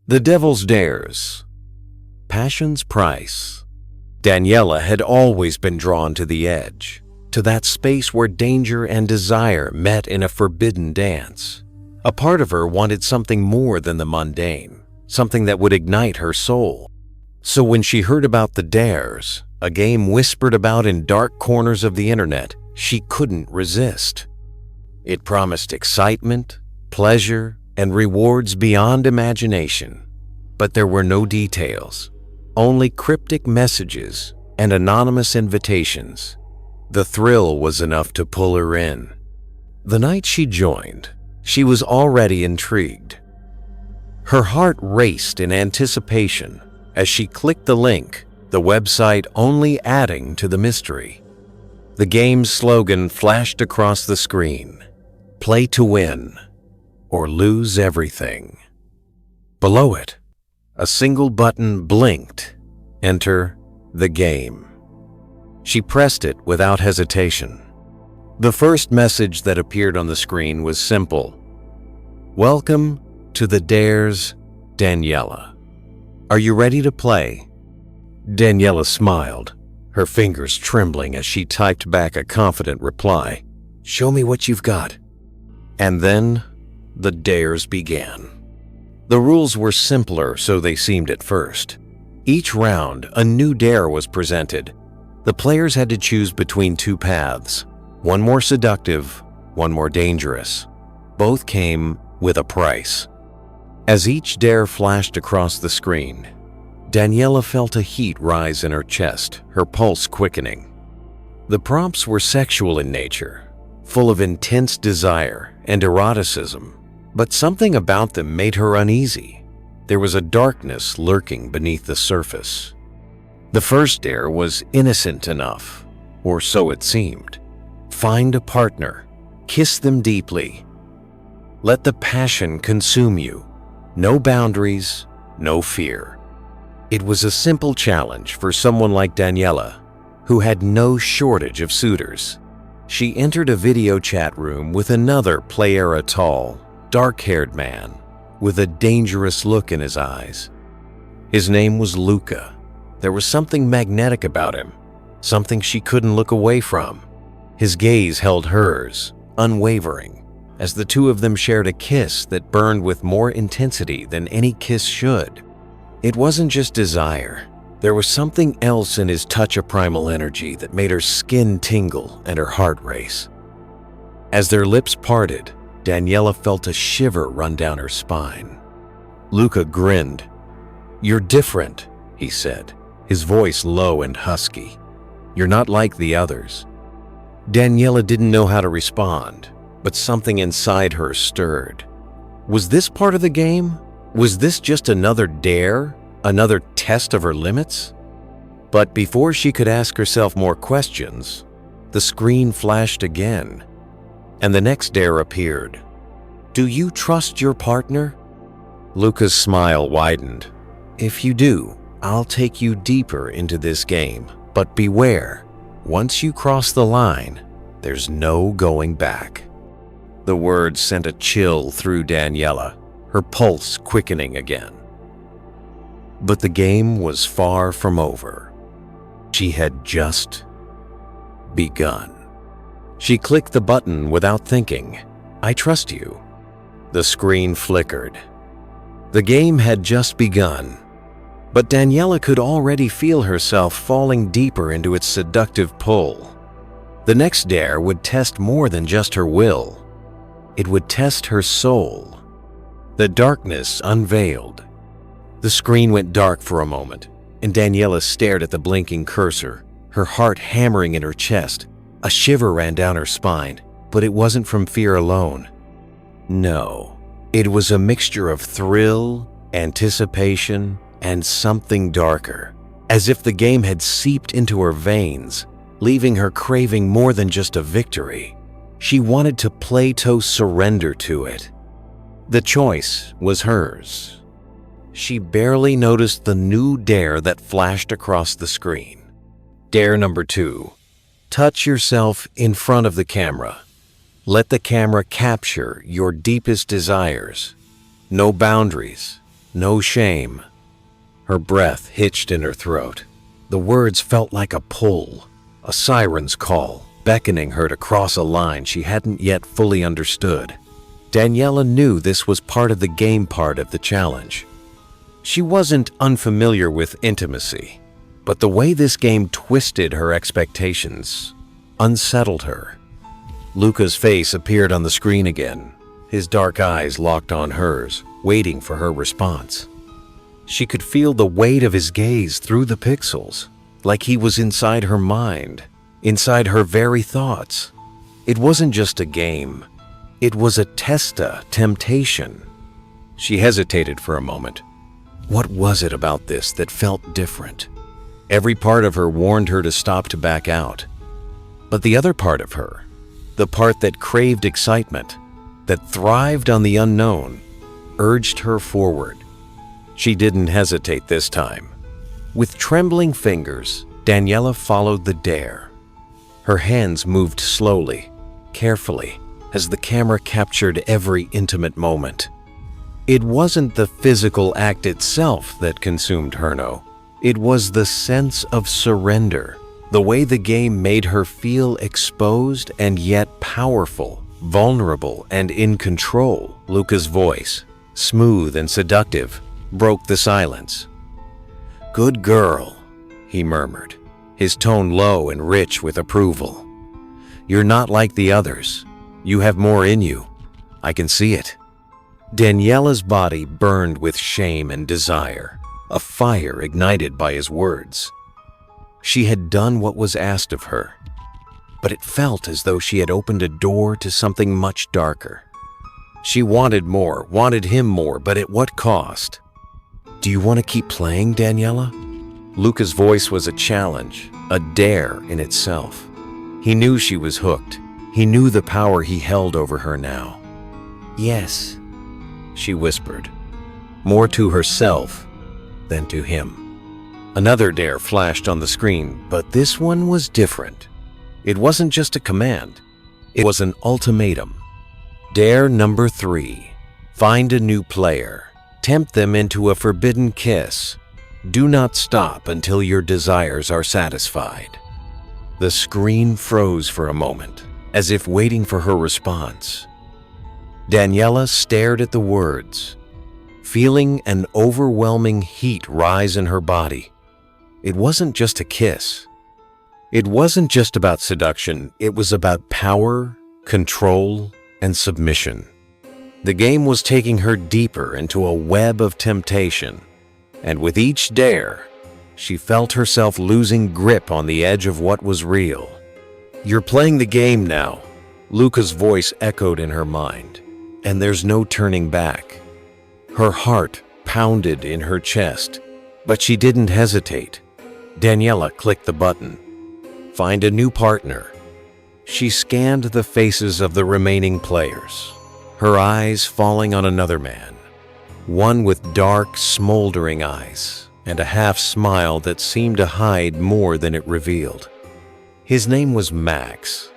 The Devil's Dares. Passion's price. Daniella had always been drawn to the edge, to that space where danger and desire met in a forbidden dance. A part of her wanted something more than the mundane, something that would ignite her soul. So when she heard about the Dares, a game whispered about in dark corners of the internet, she couldn't resist. It promised excitement, pleasure, and rewards beyond imagination. But there were no details, only cryptic messages and anonymous invitations. The thrill was enough to pull her in. The night she joined, she was already intrigued. Her heart raced in anticipation as she clicked the link, the website only adding to the mystery. The game's slogan flashed across the screen: "Play to win, or lose everything." Below it, a single button blinked: Enter the game. She pressed it without hesitation. The first message that appeared on the screen was simple: "Welcome to the Dares, Daniella. Are you ready to play?" Daniella smiled, her fingers trembling as she typed back a confident reply: "Show me what you've got." And then the Dares began. The rules were simpler, so they seemed at first. Each round, a new dare was presented. The players had to choose between two paths, one more seductive, one more dangerous. Both came with a price. As each dare flashed across the screen, Daniella felt a heat rise in her chest, her pulse quickening. The prompts were sexual in nature, full of intense desire and eroticism, but something about them made her uneasy. There was a darkness lurking beneath the surface. The first dare was innocent enough, or so it seemed. Find a partner, kiss them deeply. Let the passion consume you. No boundaries, no fear. It was a simple challenge for someone like Daniella, who had no shortage of suitors. She entered a video chat room with another play-era tall, dark-haired man with a dangerous look in his eyes. His name was Luca. There was something magnetic about him, something she couldn't look away from. His gaze held hers, unwavering, as the two of them shared a kiss that burned with more intensity than any kiss should. It wasn't just desire. There was something else in his touch of primal energy that made her skin tingle and her heart race. As their lips parted, Daniella felt a shiver run down her spine. Luca grinned. "You're different," he said, his voice low and husky. "You're not like the others." Daniella didn't know how to respond, but something inside her stirred. Was this part of the game? Was this just another dare? Another test of her limits? But before she could ask herself more questions, the screen flashed again, and the next dare appeared. "Do you trust your partner?" Luca's smile widened. "If you do, I'll take you deeper into this game, but beware. Once you cross the line, there's no going back." The words sent a chill through Daniella, her pulse quickening again. But the game was far from over. She had just begun. She clicked the button without thinking. "I trust you." The screen flickered. The game had just begun, but Daniella could already feel herself falling deeper into its seductive pull. The next dare would test more than just her will. It would test her soul. The darkness unveiled. The screen went dark for a moment, and Daniella stared at the blinking cursor, her heart hammering in her chest. A shiver ran down her spine, but it wasn't from fear alone. No, it was a mixture of thrill, anticipation, and something darker, as if the game had seeped into her veins, leaving her craving more than just a victory. She wanted to Plato surrender to it. The choice was hers. She barely noticed the new dare that flashed across the screen. Dare number 2. Touch yourself in front of the camera. Let the camera capture your deepest desires. No boundaries, no shame. Her breath hitched in her throat. The words felt like a pull, a siren's call, beckoning her to cross a line she hadn't yet fully understood. Daniella knew this was part of the game part of the challenge. She wasn't unfamiliar with intimacy, but the way this game twisted her expectations unsettled her. Luca's face appeared on the screen again, his dark eyes locked on hers, waiting for her response. She could feel the weight of his gaze through the pixels, like he was inside her mind, inside her very thoughts. It wasn't just a game. It was a temptation. She hesitated for a moment. What was it about this that felt different? Every part of her warned her to stop, to back out. But the other part of her, the part that craved excitement, that thrived on the unknown, urged her forward. She didn't hesitate this time. With trembling fingers, Daniella followed the dare. Her hands moved slowly, carefully, as the camera captured every intimate moment. It wasn't the physical act itself that consumed Herno. It was the sense of surrender, the way the game made her feel exposed and yet powerful, vulnerable and in control. Luca's voice, smooth and seductive, broke the silence. "Good girl," he murmured, his tone low and rich with approval. "You're not like the others. You have more in you. I can see it." Daniella's body burned with shame and desire, a fire ignited by his words. She had done what was asked of her, but it felt as though she had opened a door to something much darker. She wanted more, wanted him more, but at what cost? "Do you want to keep playing, Daniella?" Luca's voice was a challenge, a dare in itself. He knew she was hooked. He knew the power he held over her now. "Yes," she whispered, more to herself than to him. Another dare flashed on the screen, but this one was different. It wasn't just a command. It was an ultimatum. Dare number 3. Find a new player. Tempt them into a forbidden kiss. Do not stop until your desires are satisfied. The screen froze for a moment, as if waiting for her response. Daniella stared at the words, feeling an overwhelming heat rise in her body. It wasn't just a kiss. It wasn't just about seduction. It was about power, control, and submission. The game was taking her deeper into a web of temptation, and with each dare, she felt herself losing grip on the edge of what was real. "You're playing the game now," Luca's voice echoed in her mind, "and there's no turning back." Her heart pounded in her chest, but she didn't hesitate. Daniella clicked the button. Find a new partner. She scanned the faces of the remaining players, her eyes falling on another man, one with dark, smoldering eyes and a half-smile that seemed to hide more than it revealed. His name was Max,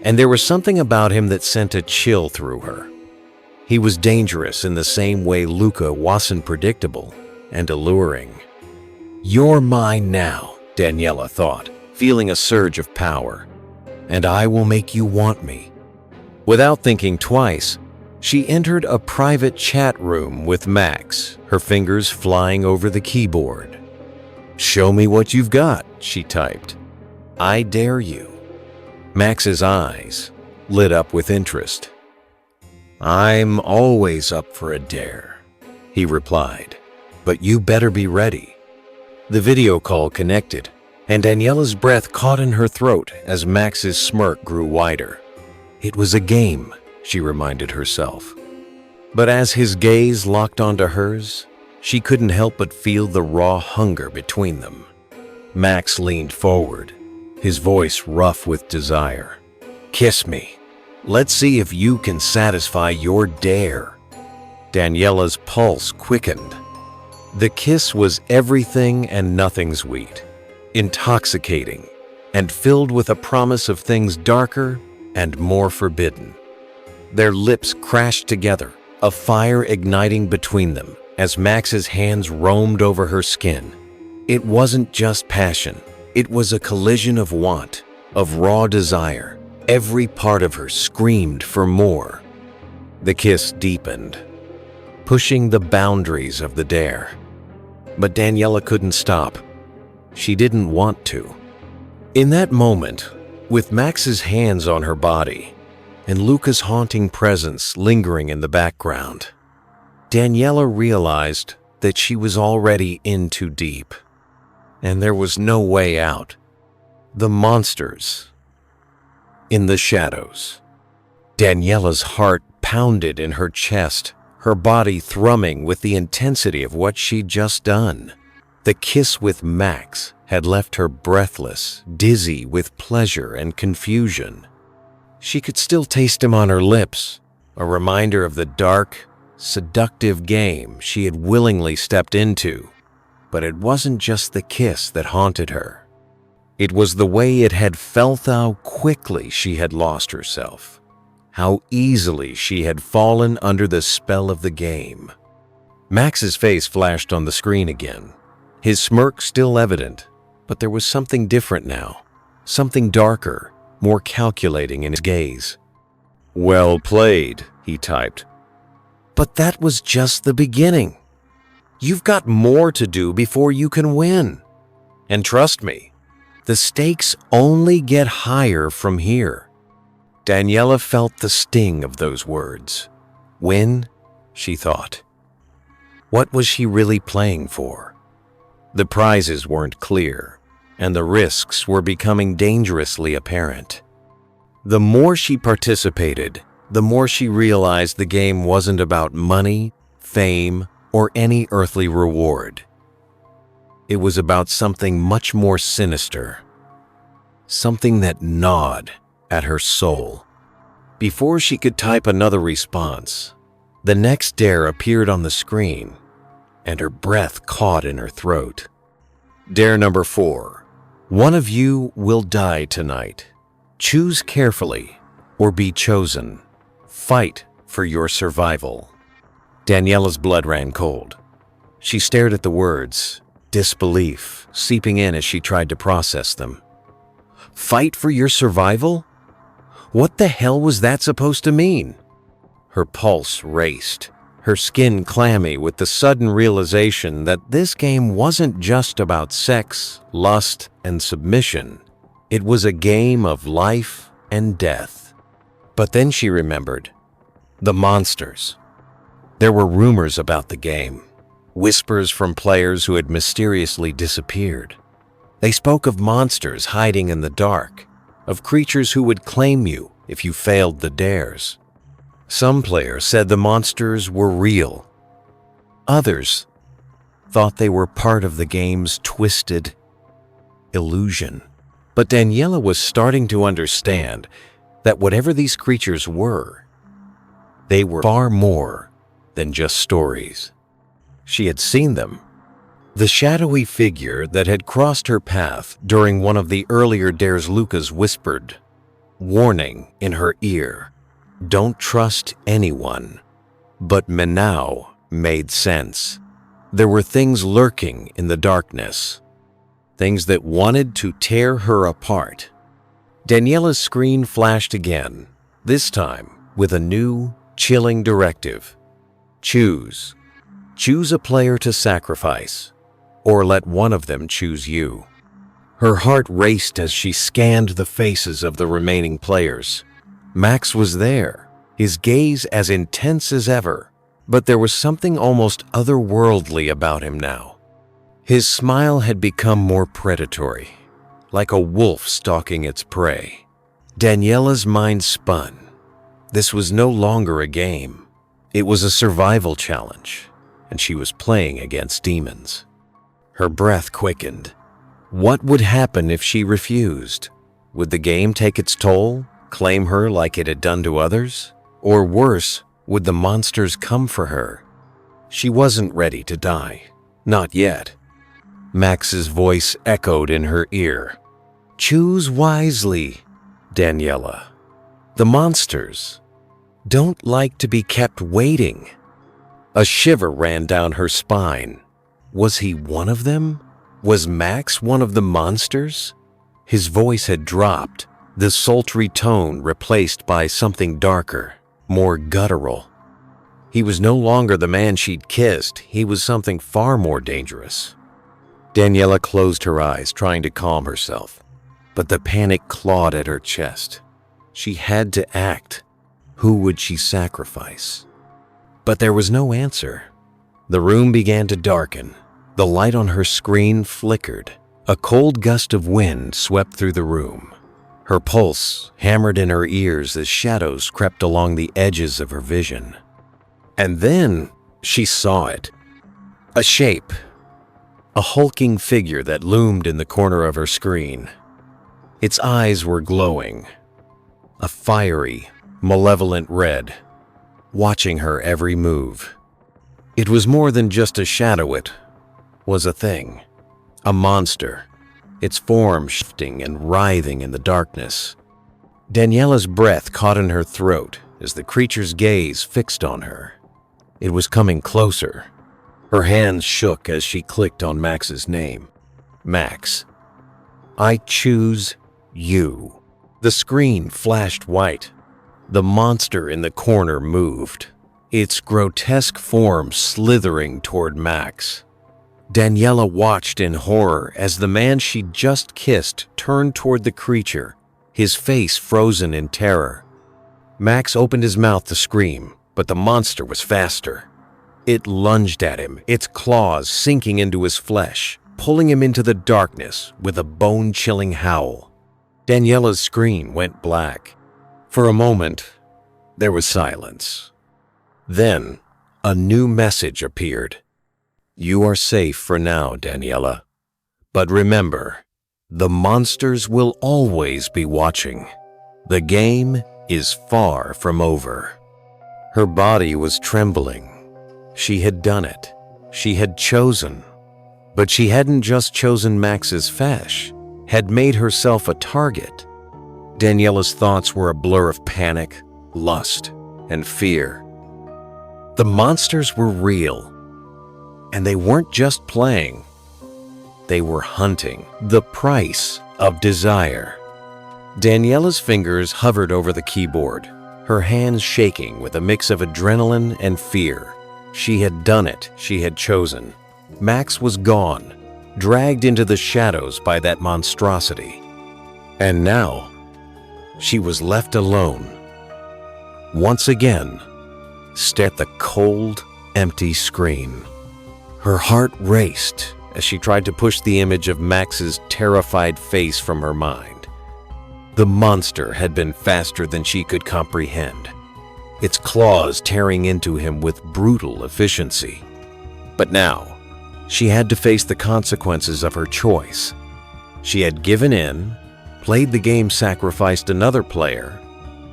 and there was something about him that sent a chill through her. He was dangerous in the same way Luca wasn't predictable and alluring. "You're mine now," Daniella thought, feeling a surge of power, "and I will make you want me." Without thinking twice, she entered a private chat room with Max, her fingers flying over the keyboard. "Show me what you've got," she typed. "I dare you." Max's eyes lit up with interest. "I'm always up for a dare," he replied, "but you better be ready." The video call connected, and Daniella's breath caught in her throat as Max's smirk grew wider. It was a game, she reminded herself. But as his gaze locked onto hers, she couldn't help but feel the raw hunger between them. Max leaned forward, his voice rough with desire. "Kiss me. Let's see if you can satisfy your dare." Daniella's pulse quickened. The kiss was everything and nothing sweet, intoxicating, and filled with a promise of things darker and more forbidden. Their lips crashed together, a fire igniting between them, as Max's hands roamed over her skin. It wasn't just passion. It was a collision of want, of raw desire. Every part of her screamed for more. The kiss deepened, pushing the boundaries of the dare. But Daniella couldn't stop. She didn't want to. In that moment, with Max's hands on her body and Luca's haunting presence lingering in the background, Daniella realized that she was already in too deep, and there was no way out. The monsters in the shadows. Daniella's heart pounded in her chest, her body thrumming with the intensity of what she'd just done. The kiss with Max had left her breathless, dizzy with pleasure and confusion. She could still taste him on her lips, a reminder of the dark, seductive game she had willingly stepped into. But it wasn't just the kiss that haunted her. It was the way it had felt, how quickly she had lost herself, how easily she had fallen under the spell of the game. Max's face flashed on the screen again, his smirk still evident, but there was something different now, something darker, more calculating in his gaze. "Well played," he typed. "But that was just the beginning. You've got more to do before you can win. And trust me, the stakes only get higher from here." Daniella felt the sting of those words. Win, she thought. What was she really playing for? The prizes weren't clear, and the risks were becoming dangerously apparent. The more she participated, the more she realized the game wasn't about money, fame, or any earthly reward. It was about something much more sinister, something that gnawed at her soul. Before she could type another response, the next dare appeared on the screen, and her breath caught in her throat. Dare number 4. One of you will die tonight. Choose carefully or be chosen. Fight for your survival. Daniella's blood ran cold. She stared at the words, disbelief seeping in as she tried to process them. Fight for your survival? What the hell was that supposed to mean? Her pulse raced, her skin clammy with the sudden realization that this game wasn't just about sex, lust, and submission. It was a game of life and death. But then she remembered the monsters. There were rumors about the game, whispers from players who had mysteriously disappeared. They spoke of monsters hiding in the dark, of creatures who would claim you if you failed the dares. Some players said the monsters were real. Others thought they were part of the game's twisted illusion. But Daniella was starting to understand that whatever these creatures were, they were far more than just stories. She had seen them. The shadowy figure that had crossed her path during one of the earlier dares Luca's whispered, warning in her ear, "Don't trust anyone." But now made sense. There were things lurking in the darkness, things that wanted to tear her apart. Daniella's screen flashed again, this time with a new, chilling directive. Choose. Choose a player to sacrifice, or let one of them choose you. Her heart raced as she scanned the faces of the remaining players. Max was there, his gaze as intense as ever, but there was something almost otherworldly about him now. His smile had become more predatory, like a wolf stalking its prey. Daniella's mind spun. This was no longer a game. It was a survival challenge, and she was playing against demons. Her breath quickened. What would happen if she refused? Would the game take its toll, claim her like it had done to others? Or worse, would the monsters come for her? She wasn't ready to die. Not yet. Max's voice echoed in her ear. Choose wisely, Daniella. The monsters don't like to be kept waiting. A shiver ran down her spine. Was he one of them? Was Max one of the monsters? His voice had dropped, the sultry tone replaced by something darker, more guttural. He was no longer the man she'd kissed. He was something far more dangerous. Daniella closed her eyes, trying to calm herself, but the panic clawed at her chest. She had to act. Who would she sacrifice? But there was no answer. The room began to darken. The light on her screen flickered. A cold gust of wind swept through the room. Her pulse hammered in her ears as shadows crept along the edges of her vision. And then she saw it. A shape. A hulking figure that loomed in the corner of her screen. Its eyes were glowing. A fiery, malevolent red, watching her every move. It was more than just a shadow, it was a thing. A monster, its form shifting and writhing in the darkness. Daniella's breath caught in her throat as the creature's gaze fixed on her. It was coming closer. Her hands shook as she clicked on Max's name. Max. I choose you. The screen flashed white. The monster in the corner moved, its grotesque form slithering toward Max. Daniella watched in horror as the man she'd just kissed turned toward the creature, his face frozen in terror. Max opened his mouth to scream, but the monster was faster. It lunged at him, its claws sinking into his flesh, pulling him into the darkness with a bone-chilling howl. Daniella's screen went black. For a moment, there was silence. Then, a new message appeared. You are safe for now, Daniella. But remember, the monsters will always be watching. The game is far from over. Her body was trembling. She had done it. She had chosen. But she hadn't just chosen Max's flesh, had made herself a target. Daniella's thoughts were a blur of panic, lust, and fear. The monsters were real, and they weren't just playing. They were hunting. The price of desire. Daniella's fingers hovered over the keyboard, her hands shaking with a mix of adrenaline and fear. She had done it. She had chosen. Max was gone, dragged into the shadows by that monstrosity. And now, she was left alone. Once again, stared at the cold, empty screen. Her heart raced as she tried to push the image of Max's terrified face from her mind. The monster had been faster than she could comprehend, its claws tearing into him with brutal efficiency. But now, she had to face the consequences of her choice. She had given in, played the game, sacrificed another player,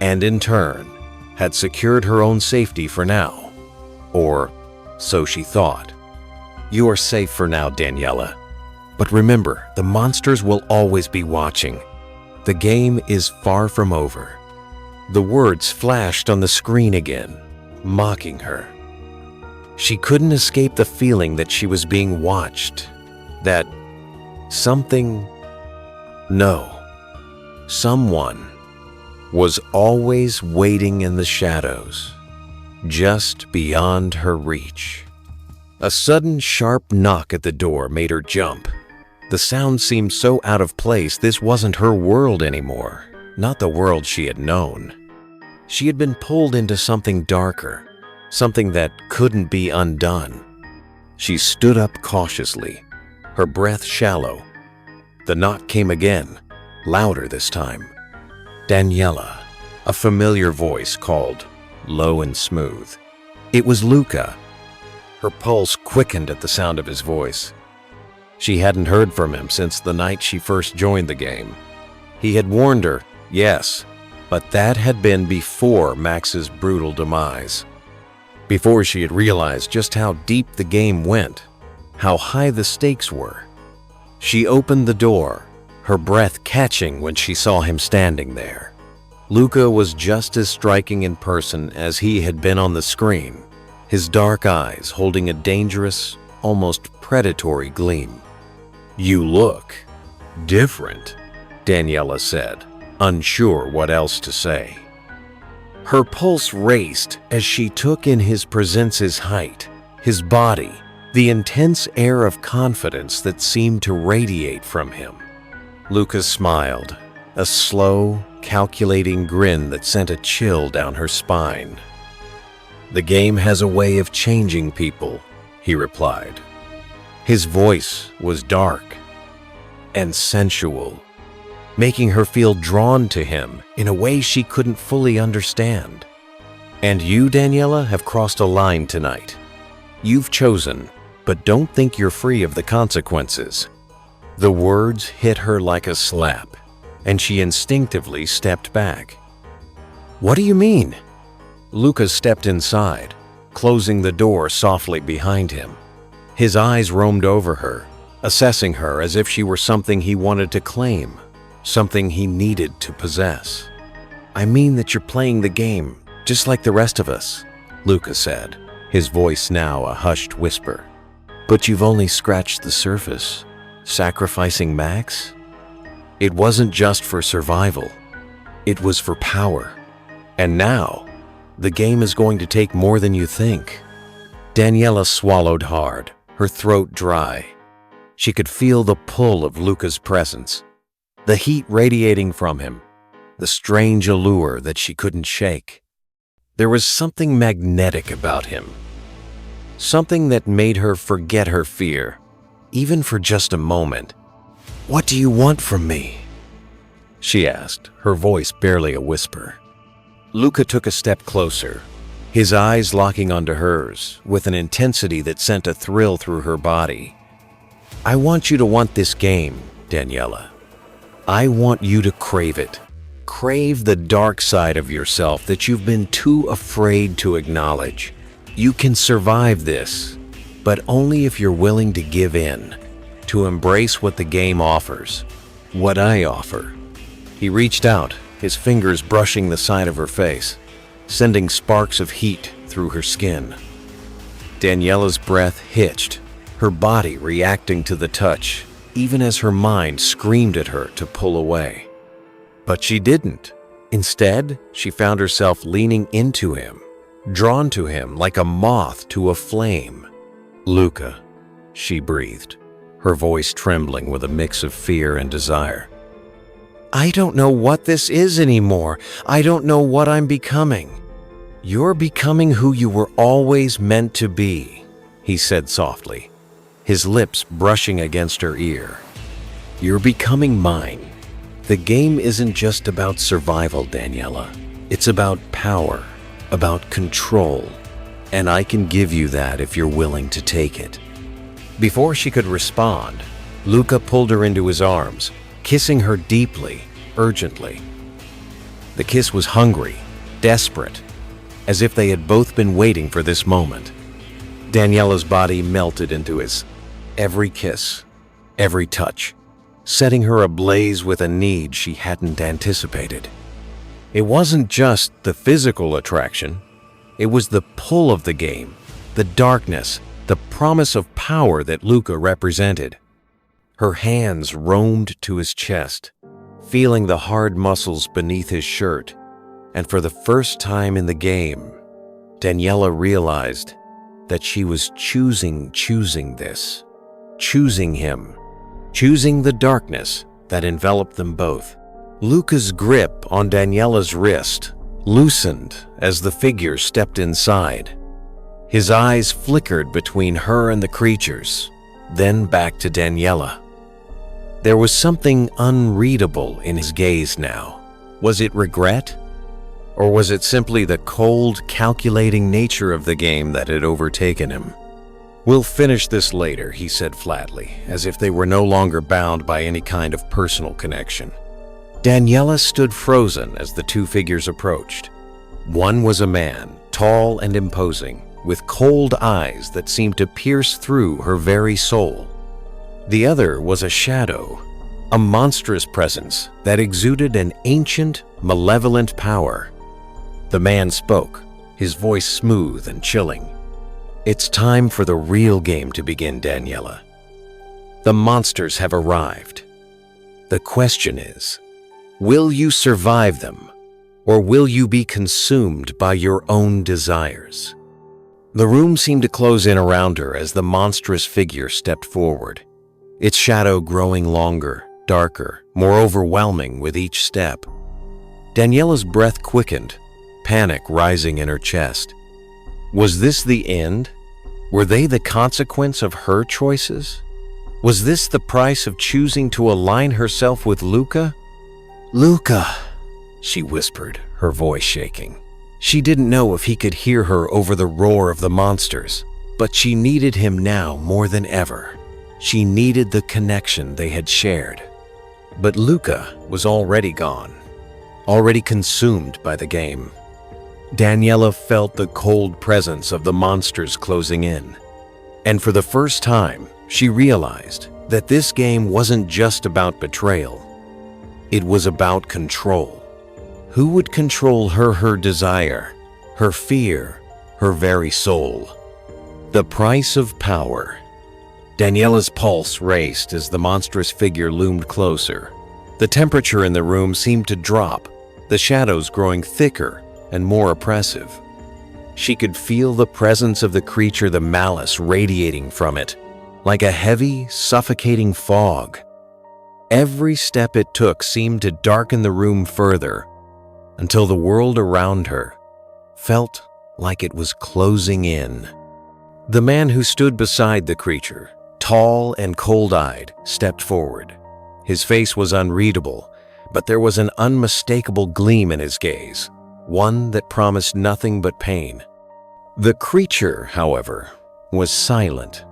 and in turn, had secured her own safety for now. Or so she thought. You are safe for now, Daniella. But remember, the monsters will always be watching. The game is far from over. The words flashed on the screen again, mocking her. She couldn't escape the feeling that she was being watched, that something, no, someone was always waiting in the shadows, just beyond her reach. A sudden sharp knock at the door made her jump. The sound seemed so out of place. This wasn't her world anymore, not the world she had known. She had been pulled into something darker, something that couldn't be undone. She stood up cautiously, her breath shallow. The knock came again, louder this time. Daniella, a familiar voice called, low and smooth. It was Luca. Her pulse quickened at the sound of his voice. She hadn't heard from him since the night she first joined the game. He had warned her, yes, but that had been before Max's brutal demise. Before she had realized just how deep the game went, how high the stakes were. She opened the door, her breath catching when she saw him standing there. Luca was just as striking in person as he had been on the screen. his dark eyes holding a dangerous, almost predatory gleam. "You look different," Daniella said, unsure what else to say. Her pulse raced as she took in his presence's height, his body, the intense air of confidence that seemed to radiate from him. Luca smiled, a slow, calculating grin that sent a chill down her spine. "The game has a way of changing people," he replied. His voice was dark and sensual, making her feel drawn to him in a way she couldn't fully understand. "And you, Daniella, have crossed a line tonight. You've chosen, but don't think you're free of the consequences." The words hit her like a slap, and she instinctively stepped back. "What do you mean?" Luca stepped inside, closing the door softly behind him. His eyes roamed over her, assessing her as if she were something he wanted to claim, something he needed to possess. "I mean that you're playing the game, just like the rest of us," Luca said, his voice now a hushed whisper. "But you've only scratched the surface. Sacrificing Max? It wasn't just for survival. It was for power. And now, the game is going to take more than you think." Daniella swallowed hard, her throat dry. She could feel the pull of Luca's presence, the heat radiating from him, the strange allure that she couldn't shake. There was something magnetic about him, something that made her forget her fear, even for just a moment. "What do you want from me?" she asked, her voice barely a whisper. Luca took a step closer, his eyes locking onto hers with an intensity that sent a thrill through her body. "I want you to want this game, Daniella. I want you to crave it. Crave the dark side of yourself that you've been too afraid to acknowledge. You can survive this, but only if you're willing to give in, to embrace what the game offers, what I offer." He reached out, his fingers brushing the side of her face, sending sparks of heat through her skin. Daniella's breath hitched, her body reacting to the touch, even as her mind screamed at her to pull away. But she didn't. Instead, she found herself leaning into him, drawn to him like a moth to a flame. "Luca," she breathed, her voice trembling with a mix of fear and desire. "I don't know what this is anymore. I don't know what I'm becoming." "You're becoming who you were always meant to be," he said softly, his lips brushing against her ear. "You're becoming mine. The game isn't just about survival, Daniella. It's about power, about control, and I can give you that if you're willing to take it." Before she could respond, Luca pulled her into his arms, kissing her deeply, urgently. The kiss was hungry, desperate, as if they had both been waiting for this moment. Daniella's body melted into his, every kiss, every touch, setting her ablaze with a need she hadn't anticipated. It wasn't just the physical attraction, it was the pull of the game, the darkness, the promise of power that Luca represented. Her hands roamed to his chest, feeling the hard muscles beneath his shirt, and for the first time in the game, Daniella realized that she was choosing this, choosing him, choosing the darkness that enveloped them both. Luca's grip on Daniella's wrist loosened as the figure stepped inside. His eyes flickered between her and the creatures, then back to Daniella. There was something unreadable in his gaze now. Was it regret? Or was it simply the cold, calculating nature of the game that had overtaken him? "We'll finish this later," he said flatly, as if they were no longer bound by any kind of personal connection. Daniella stood frozen as the two figures approached. One was a man, tall and imposing, with cold eyes that seemed to pierce through her very soul. The other was a shadow, a monstrous presence that exuded an ancient, malevolent power. The man spoke, his voice smooth and chilling. It's time for the real game to begin, Daniella. The monsters have arrived. The question is, will you survive them, or will you be consumed by your own desires? The room seemed to close in around her as the monstrous figure stepped forward, its shadow growing longer, darker, more overwhelming with each step. Daniella's breath quickened, panic rising in her chest. Was this the end? Were they the consequence of her choices? Was this the price of choosing to align herself with Luca? "Luca," she whispered, her voice shaking. She didn't know if he could hear her over the roar of the monsters, but she needed him now more than ever. She needed the connection they had shared. But Luca was already gone, already consumed by the game. Daniella felt the cold presence of the monsters closing in. And for the first time, she realized that this game wasn't just about betrayal. It was about control. Who would control her desire, her fear, her very soul? The price of power. Daniella's pulse raced as the monstrous figure loomed closer. The temperature in the room seemed to drop, the shadows growing thicker and more oppressive. She could feel the presence of the creature, the malice radiating from it, like a heavy, suffocating fog. Every step it took seemed to darken the room further, until the world around her felt like it was closing in. The man who stood beside the creature, tall and cold-eyed, stepped forward. His face was unreadable, but there was an unmistakable gleam in his gaze, one that promised nothing but pain. The creature, however, was silent.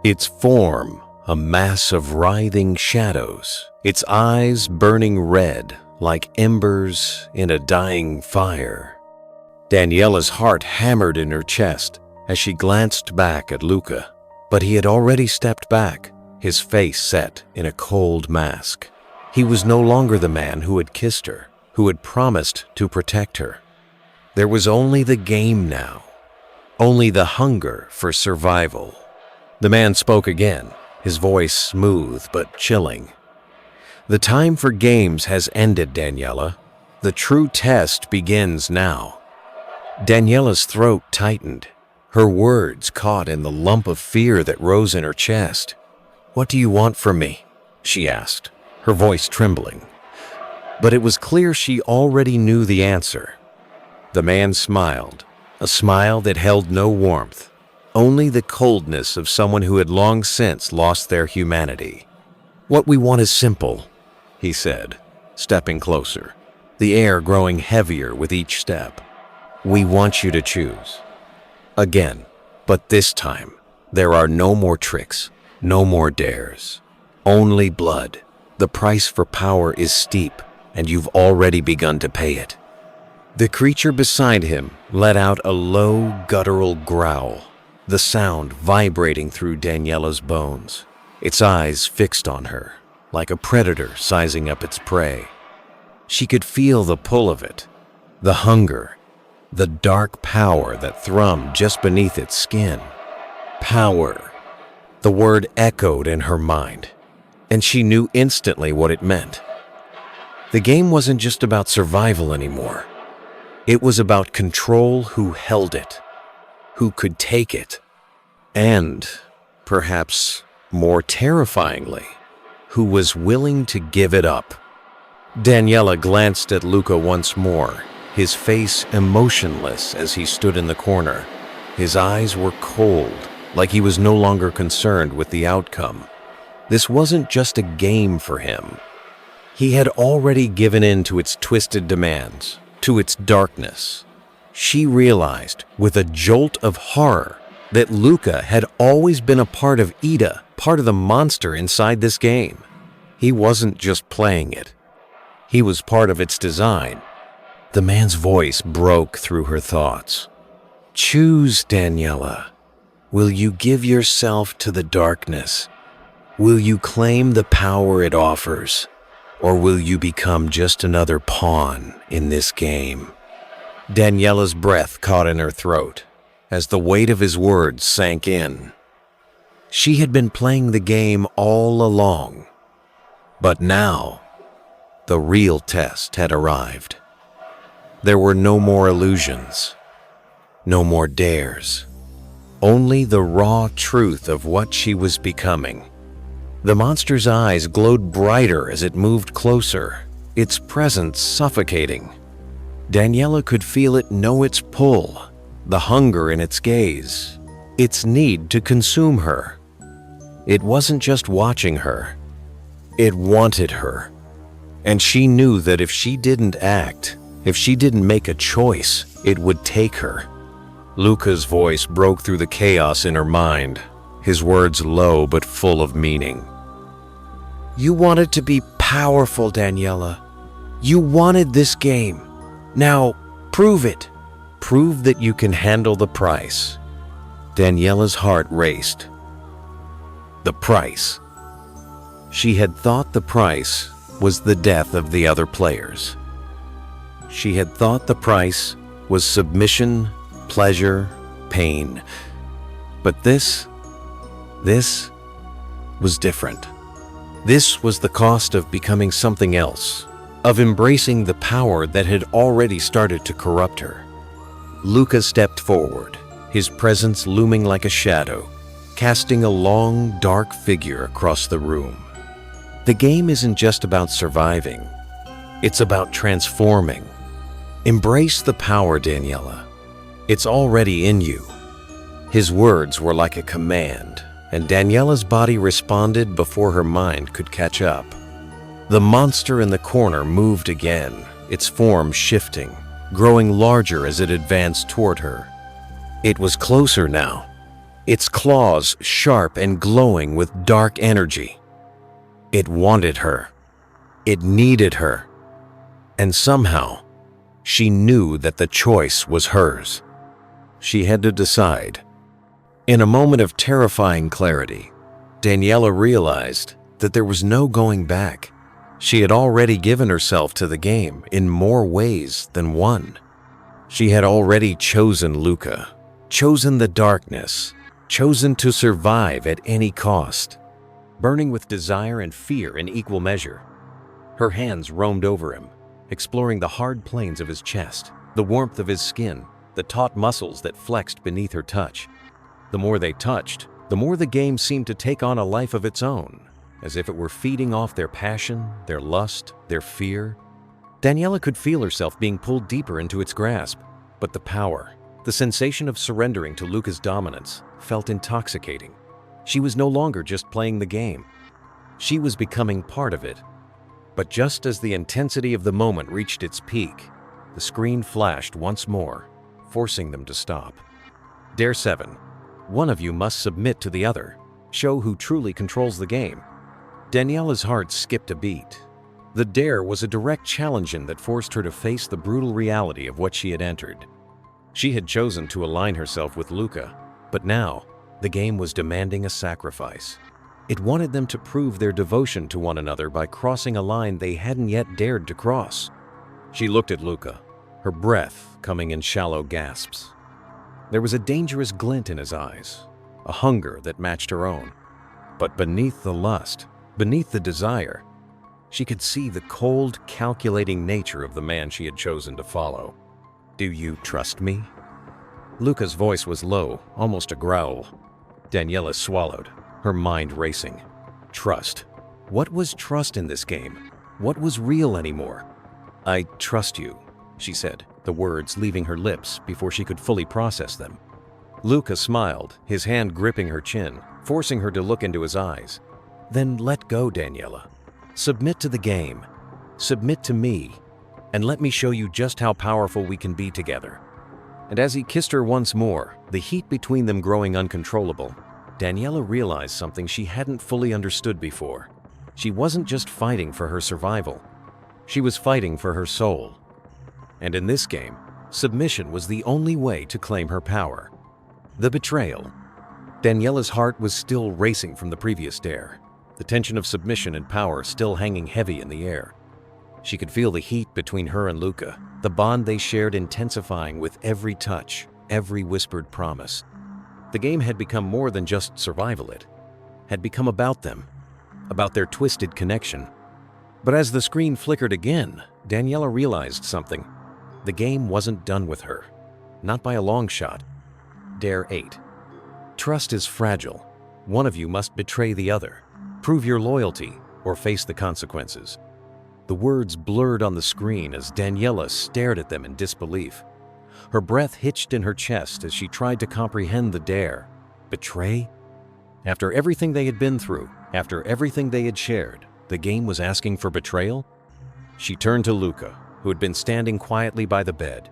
Its form, a mass of writhing shadows, its eyes burning red like embers in a dying fire. Daniella's heart hammered in her chest as she glanced back at Luca, but he had already stepped back, his face set in a cold mask. He was no longer the man who had kissed her, who had promised to protect her. There was only the game now, only the hunger for survival. The man spoke again, his voice smooth but chilling. "The time for games has ended, Daniella. The true test begins now." Daniella's throat tightened, her words caught in the lump of fear that rose in her chest. "What do you want from me?" she asked, her voice trembling. But it was clear she already knew the answer. The man smiled, a smile that held no warmth, only the coldness of someone who had long since lost their humanity. "What we want is simple," he said, stepping closer, the air growing heavier with each step. "We want you to choose. Again, but this time, there are no more tricks, no more dares. Only blood. The price for power is steep, and you've already begun to pay it." The creature beside him let out a low, guttural growl, the sound vibrating through Daniella's bones, its eyes fixed on her, like a predator sizing up its prey. She could feel the pull of it, the hunger, the dark power that thrummed just beneath its skin. Power. The word echoed in her mind, and she knew instantly what it meant. The game wasn't just about survival anymore. It was about control, who held it, who could take it, and, perhaps more terrifyingly, who was willing to give it up. Daniella glanced at Luca once more, his face emotionless as he stood in the corner. His eyes were cold, like he was no longer concerned with the outcome. This wasn't just a game for him. He had already given in to its twisted demands, to its darkness. She realized, with a jolt of horror, that Luca had always been a part of Ida, part of the monster inside this game. He wasn't just playing it. He was part of its design. The man's voice broke through her thoughts. "Choose, Daniella. Will you give yourself to the darkness? Will you claim the power it offers? Or will you become just another pawn in this game?" Daniella's breath caught in her throat. as the weight of his words sank in. She had been playing the game all along. But now, the real test had arrived. There were no more illusions, no more dares, only the raw truth of what she was becoming. The monster's eyes glowed brighter as it moved closer, its presence suffocating. Daniella could feel it know its pull, the hunger in its gaze, its need to consume her. It wasn't just watching her, it wanted her. And she knew that if she didn't act, if she didn't make a choice, it would take her. Luca's voice broke through the chaos in her mind, his words low but full of meaning. You wanted to be powerful, Daniella. You wanted this game. Now, prove it. Prove that you can handle the price. Daniella's heart raced. The price. She had thought the price was the death of the other players. She had thought the price was submission, pleasure, pain. But this was different. This was the cost of becoming something else, of embracing the power that had already started to corrupt her. Luca stepped forward, his presence looming like a shadow, casting a long, dark figure across the room. The game isn't just about surviving. It's about transforming. Embrace the power, Daniella. It's already in you. His words were like a command, and Daniella's body responded before her mind could catch up. The monster in the corner moved again, its form shifting, growing larger as it advanced toward her. It was closer now, its claws sharp and glowing with dark energy. It wanted her. It needed her. And somehow, she knew that the choice was hers. She had to decide. In a moment of terrifying clarity, Daniella realized that there was no going back. She had already given herself to the game in more ways than one. She had already chosen Luca, chosen the darkness, chosen to survive at any cost. Burning with desire and fear in equal measure, her hands roamed over him, exploring the hard planes of his chest, the warmth of his skin, the taut muscles that flexed beneath her touch. The more they touched, the more the game seemed to take on a life of its own, as if it were feeding off their passion, their lust, their fear. Daniella could feel herself being pulled deeper into its grasp, but the power, the sensation of surrendering to Luca's dominance, felt intoxicating. She was no longer just playing the game. She was becoming part of it. But just as the intensity of the moment reached its peak, the screen flashed once more, forcing them to stop. Dare 7. One of you must submit to the other. Show who truly controls the game. Daniella's heart skipped a beat. The dare was a direct challenge that forced her to face the brutal reality of what she had entered. She had chosen to align herself with Luca, but now, the game was demanding a sacrifice. It wanted them to prove their devotion to one another by crossing a line they hadn't yet dared to cross. She looked at Luca, her breath coming in shallow gasps. There was a dangerous glint in his eyes, a hunger that matched her own. But beneath the lust, beneath the desire, she could see the cold, calculating nature of the man she had chosen to follow. "Do you trust me?" Luca's voice was low, almost a growl. Daniella swallowed, her mind racing. Trust. What was trust in this game? What was real anymore? "I trust you," she said, the words leaving her lips before she could fully process them. Luca smiled, his hand gripping her chin, forcing her to look into his eyes. "Then let go, Daniella. Submit to the game. Submit to me. And let me show you just how powerful we can be together." And as he kissed her once more, the heat between them growing uncontrollable, Daniella realized something she hadn't fully understood before. She wasn't just fighting for her survival. She was fighting for her soul. And in this game, submission was the only way to claim her power. The betrayal. Daniella's heart was still racing from the previous dare, the tension of submission and power still hanging heavy in the air. She could feel the heat between her and Luca, the bond they shared intensifying with every touch. every whispered promise. The game had become more than just survival. It had become about them, about their twisted connection. But as the screen flickered again, Daniella realized something. The game wasn't done with her. Not by a long shot. Dare 8. Trust is fragile. One of you must betray the other. Prove your loyalty or face the consequences. The words blurred on the screen as Daniella stared at them in disbelief. Her breath hitched in her chest as she tried to comprehend the dare. Betray? After everything they had been through, after everything they had shared, the game was asking for betrayal? She turned to Luca, who had been standing quietly by the bed,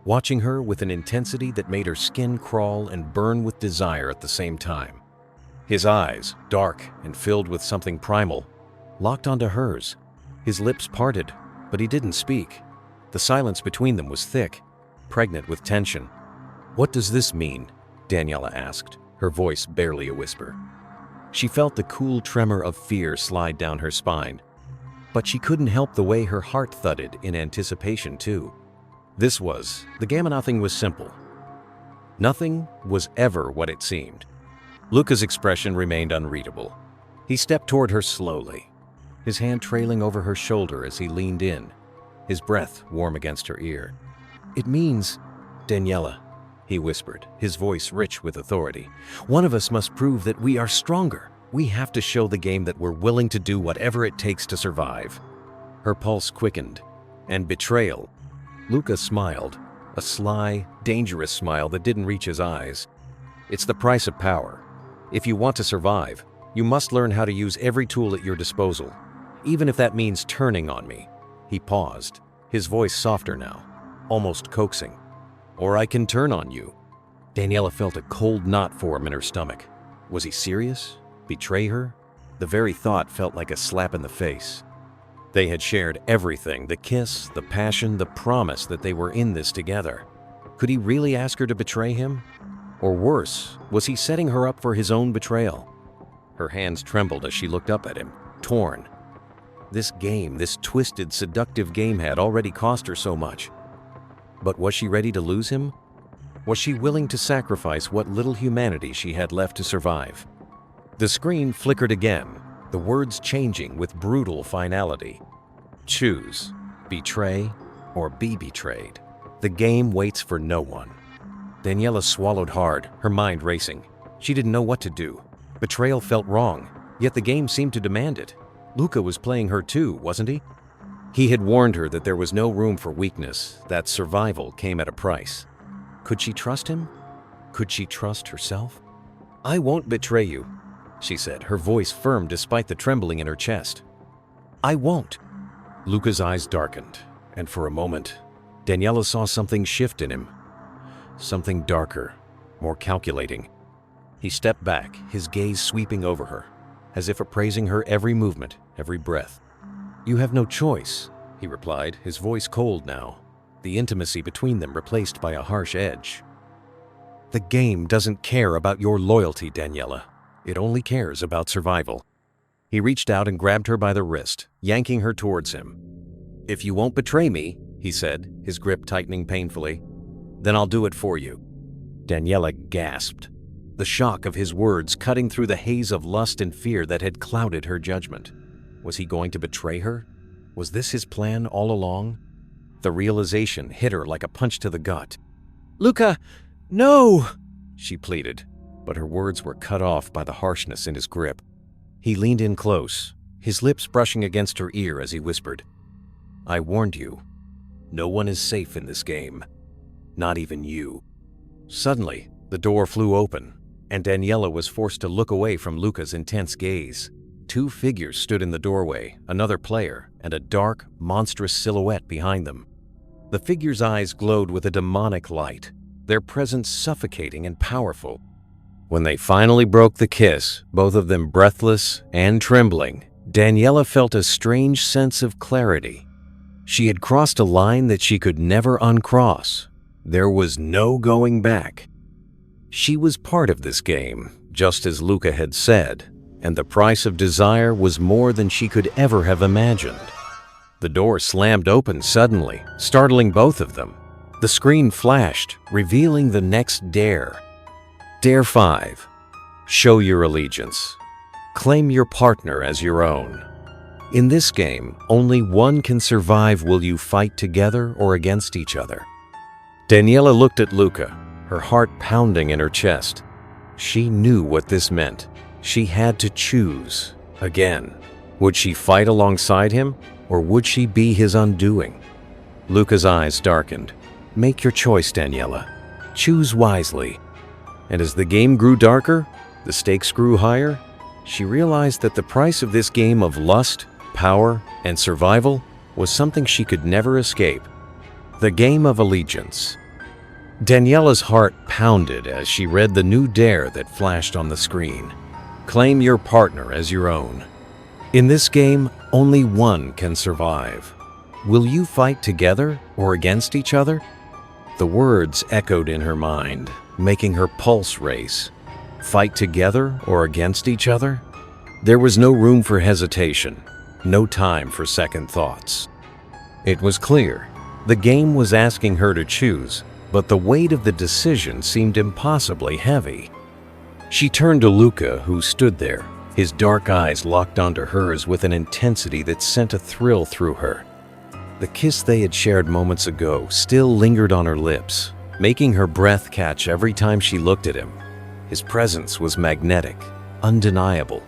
watching her with an intensity that made her skin crawl and burn with desire at the same time. His eyes, dark and filled with something primal, locked onto hers. His lips parted, but he didn't speak. The silence between them was thick, pregnant with tension. "What does this mean?" Daniella asked, her voice barely a whisper. She felt the cool tremor of fear slide down her spine, but she couldn't help the way her heart thudded in anticipation too. The game of nothing was simple. Nothing was ever what it seemed. Luca's expression remained unreadable. He stepped toward her slowly, his hand trailing over her shoulder as he leaned in, his breath warm against her ear. "It means, Daniella," he whispered, his voice rich with authority, "one of us must prove that we are stronger. We have to show the game that we're willing to do whatever it takes to survive." Her pulse quickened. "And betrayal." Luca smiled, a sly, dangerous smile that didn't reach his eyes. "It's the price of power. If you want to survive, you must learn how to use every tool at your disposal, even if that means turning on me." He paused, his voice softer now, almost coaxing. "Or I can turn on you." Daniella felt a cold knot form in her stomach. Was he serious? Betray her? The very thought felt like a slap in the face. They had shared everything, the kiss, the passion, the promise that they were in this together. Could he really ask her to betray him? Or worse, was he setting her up for his own betrayal? Her hands trembled as she looked up at him, torn. This game, this twisted, seductive game had already cost her so much. But was she ready to lose him? Was she willing to sacrifice what little humanity she had left to survive? The screen flickered again, the words changing with brutal finality. "Choose, betray, or be betrayed. The game waits for no one." Daniella swallowed hard, her mind racing. She didn't know what to do. Betrayal felt wrong, yet the game seemed to demand it. Luca was playing her too, wasn't he? He had warned her that there was no room for weakness, that survival came at a price. Could she trust him? Could she trust herself? "I won't betray you," she said, her voice firm despite the trembling in her chest. "I won't." Luca's eyes darkened, and for a moment, Daniella saw something shift in him. Something darker, more calculating. He stepped back, his gaze sweeping over her, as if appraising her every movement, every breath. "You have no choice," he replied, his voice cold now, the intimacy between them replaced by a harsh edge. "The game doesn't care about your loyalty, Daniella. It only cares about survival." He reached out and grabbed her by the wrist, yanking her towards him. "If you won't betray me," he said, his grip tightening painfully, "then I'll do it for you." Daniella gasped, the shock of his words cutting through the haze of lust and fear that had clouded her judgment. Was he going to betray her? Was this his plan all along? The realization hit her like a punch to the gut. "Luca, no!" she pleaded, but her words were cut off by the harshness in his grip. He leaned in close, his lips brushing against her ear as he whispered, "I warned you. No one is safe in this game. Not even you." Suddenly, the door flew open, and Daniella was forced to look away from Luca's intense gaze. Two figures stood in the doorway, another player, and a dark, monstrous silhouette behind them. The figures' eyes glowed with a demonic light, their presence suffocating and powerful. When they finally broke the kiss, both of them breathless and trembling, Daniella felt a strange sense of clarity. She had crossed a line that she could never uncross. There was no going back. She was part of this game, just as Luca had said, and the price of desire was more than she could ever have imagined. The door slammed open suddenly, startling both of them. The screen flashed, revealing the next dare. Dare 5. Show your allegiance. Claim your partner as your own. In this game, only one can survive. Will you fight together or against each other? Daniella looked at Luca, her heart pounding in her chest. She knew what this meant. She had to choose again. Would she fight alongside him, or would she be his undoing? Luca's eyes darkened. Make your choice, Daniella. Choose wisely. And as the game grew darker, the stakes grew higher, she realized that the price of this game of lust, power, and survival was something she could never escape. The game of allegiance. Daniella's heart pounded as she read the new dare that flashed on the screen. Claim your partner as your own. In this game, only one can survive. Will you fight together or against each other? The words echoed in her mind, making her pulse race. Fight together or against each other? There was no room for hesitation, no time for second thoughts. It was clear. The game was asking her to choose, but the weight of the decision seemed impossibly heavy. She turned to Luca, who stood there, his dark eyes locked onto hers with an intensity that sent a thrill through her. The kiss they had shared moments ago still lingered on her lips, making her breath catch every time she looked at him. His presence was magnetic, undeniable.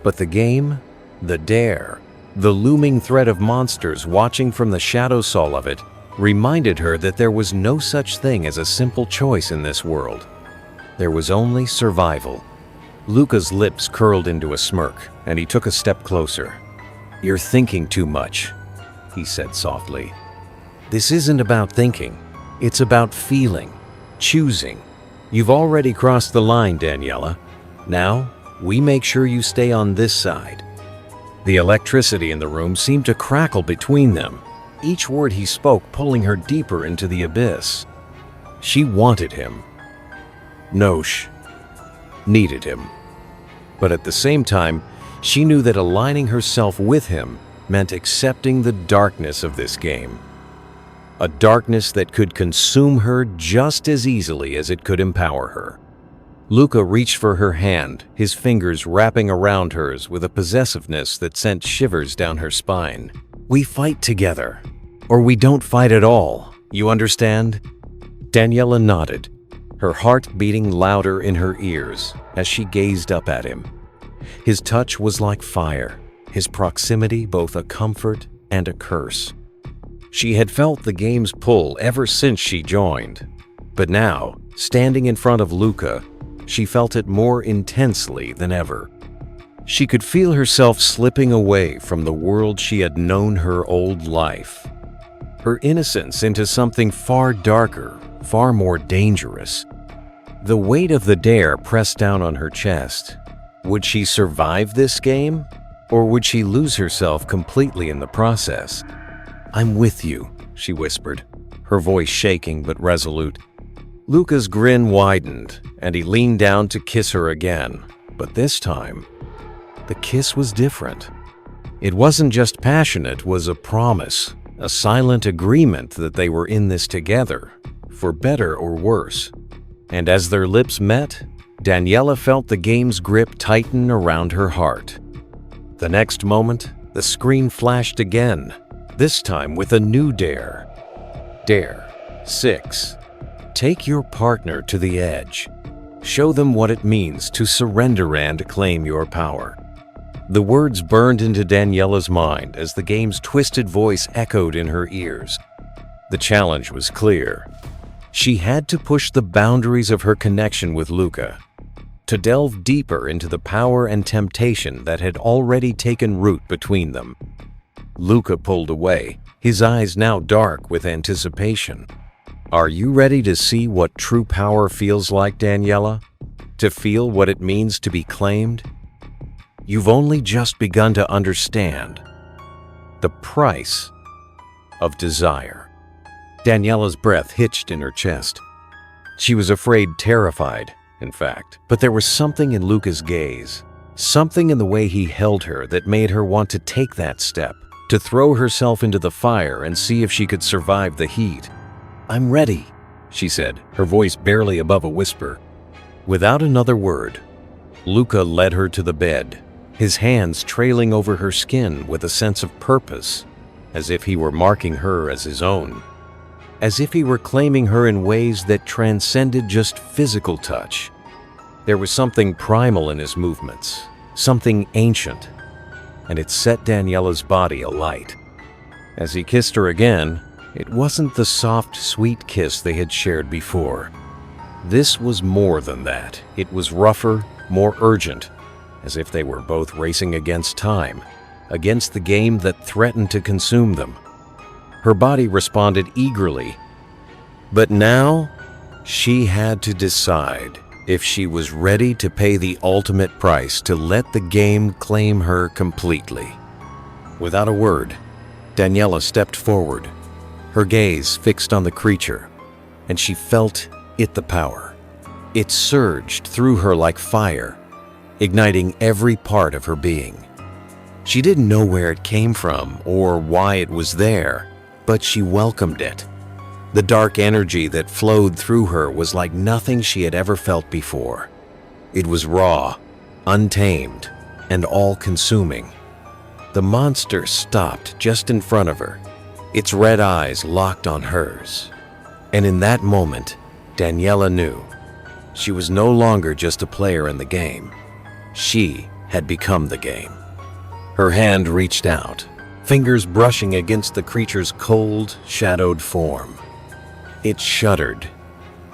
But the game, the dare, the looming threat of monsters watching from the shadow soul of it, reminded her that there was no such thing as a simple choice in this world. There was only survival. Luca's lips curled into a smirk, and he took a step closer. "You're thinking too much," he said softly. "This isn't about thinking. It's about feeling, choosing. You've already crossed the line, Daniella. Now, we make sure you stay on this side." The electricity in the room seemed to crackle between them, each word he spoke pulling her deeper into the abyss. She wanted him. No, needed him. But at the same time, she knew that aligning herself with him meant accepting the darkness of this game. A darkness that could consume her just as easily as it could empower her. Luca reached for her hand, his fingers wrapping around hers with a possessiveness that sent shivers down her spine. "We fight together, or we don't fight at all, you understand?" Daniella nodded, her heart beating louder in her ears as she gazed up at him. His touch was like fire, his proximity both a comfort and a curse. She had felt the game's pull ever since she joined, but now, standing in front of Luca, she felt it more intensely than ever. She could feel herself slipping away from the world she had known her old life, her innocence into something far darker, far more dangerous. The weight of the dare pressed down on her chest. Would she survive this game, or would she lose herself completely in the process? "I'm with you," she whispered, her voice shaking but resolute. Luca's grin widened, and he leaned down to kiss her again, but this time, the kiss was different. It wasn't just passionate, it was a promise, a silent agreement that they were in this together, for better or worse. And as their lips met, Daniella felt the game's grip tighten around her heart. The next moment, the screen flashed again, this time with a new dare. Dare 6. Take your partner to the edge. Show them what it means to surrender and claim your power. The words burned into Daniella's mind as the game's twisted voice echoed in her ears. The challenge was clear. She had to push the boundaries of her connection with Luca, to delve deeper into the power and temptation that had already taken root between them. Luca pulled away, his eyes now dark with anticipation. "Are you ready to see what true power feels like, Daniella? To feel what it means to be claimed? You've only just begun to understand the price of desire." Daniella's breath hitched in her chest. She was afraid, terrified, in fact, but there was something in Luca's gaze, something in the way he held her that made her want to take that step, to throw herself into the fire and see if she could survive the heat. "I'm ready," she said, her voice barely above a whisper. Without another word, Luca led her to the bed, his hands trailing over her skin with a sense of purpose, as if he were marking her as his own, as if he were claiming her in ways that transcended just physical touch. There was something primal in his movements, something ancient, and it set Daniella's body alight. As he kissed her again, it wasn't the soft, sweet kiss they had shared before. This was more than that. It was rougher, more urgent, as if they were both racing against time, against the game that threatened to consume them. Her body responded eagerly, but now she had to decide if she was ready to pay the ultimate price to let the game claim her completely. Without a word, Daniella stepped forward, her gaze fixed on the creature, and she felt the power. It surged through her like fire, igniting every part of her being. She didn't know where it came from or why it was there, but she welcomed it. The dark energy that flowed through her was like nothing she had ever felt before. It was raw, untamed, and all-consuming. The monster stopped just in front of her, its red eyes locked on hers. And in that moment, Daniella knew she was no longer just a player in the game. She had become the game. Her hand reached out, fingers brushing against the creature's cold, shadowed form. It shuddered,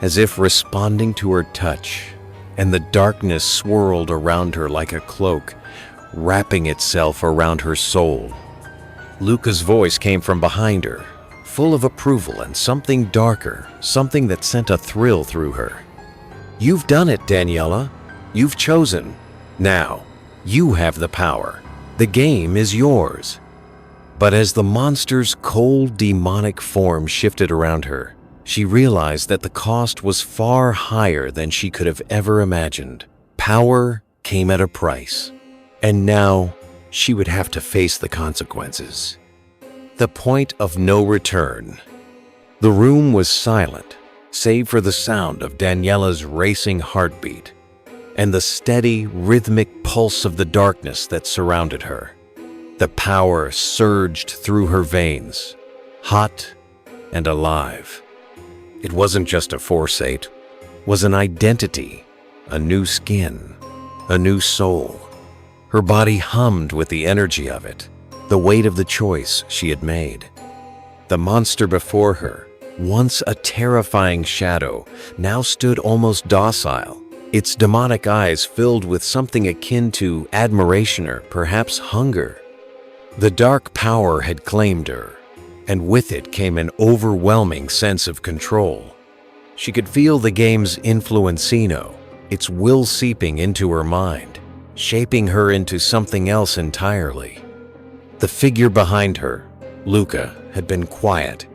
as if responding to her touch, and the darkness swirled around her like a cloak, wrapping itself around her soul. Luca's voice came from behind her, full of approval and something darker, something that sent a thrill through her. "You've done it, Daniella. You've chosen. Now, you have the power. The game is yours." But as the monster's cold, demonic form shifted around her, she realized that the cost was far higher than she could have ever imagined. Power came at a price, and now she would have to face the consequences. The point of no return. The room was silent, save for the sound of Daniella's racing heartbeat and the steady, rhythmic pulse of the darkness that surrounded her. The power surged through her veins, hot and alive. It wasn't just a foresight, it was an identity, a new skin, a new soul. Her body hummed with the energy of it, the weight of the choice she had made. The monster before her, once a terrifying shadow, now stood almost docile, its demonic eyes filled with something akin to admiration or perhaps hunger. The dark power had claimed her, and with it came an overwhelming sense of control. She could feel the game's influencino, its will seeping into her mind, shaping her into something else entirely. The figure behind her, Luca, had been quiet,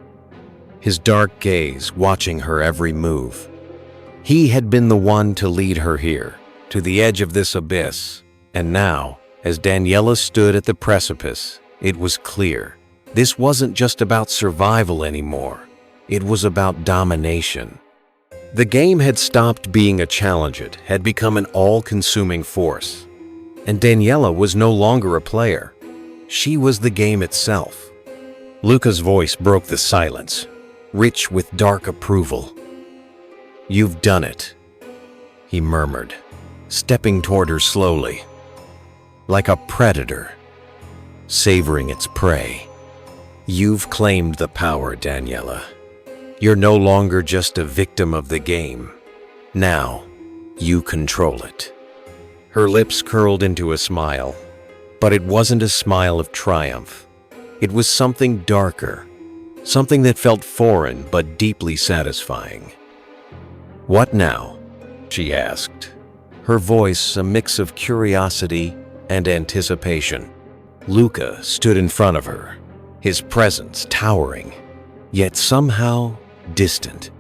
his dark gaze watching her every move. He had been the one to lead her here, to the edge of this abyss, and now, as Daniella stood at the precipice, it was clear. This wasn't just about survival anymore. It was about domination. The game had stopped being a challenge, it had become an all-consuming force. And Daniella was no longer a player. She was the game itself. Luca's voice broke the silence, rich with dark approval. "You've done it," he murmured, stepping toward her slowly, like a predator, savoring its prey. "You've claimed the power, Daniella. You're no longer just a victim of the game. Now, you control it." Her lips curled into a smile, but it wasn't a smile of triumph. It was something darker, something that felt foreign but deeply satisfying. "What now?" she asked, her voice a mix of curiosity and anticipation. Luca stood in front of her, his presence towering, yet somehow distant.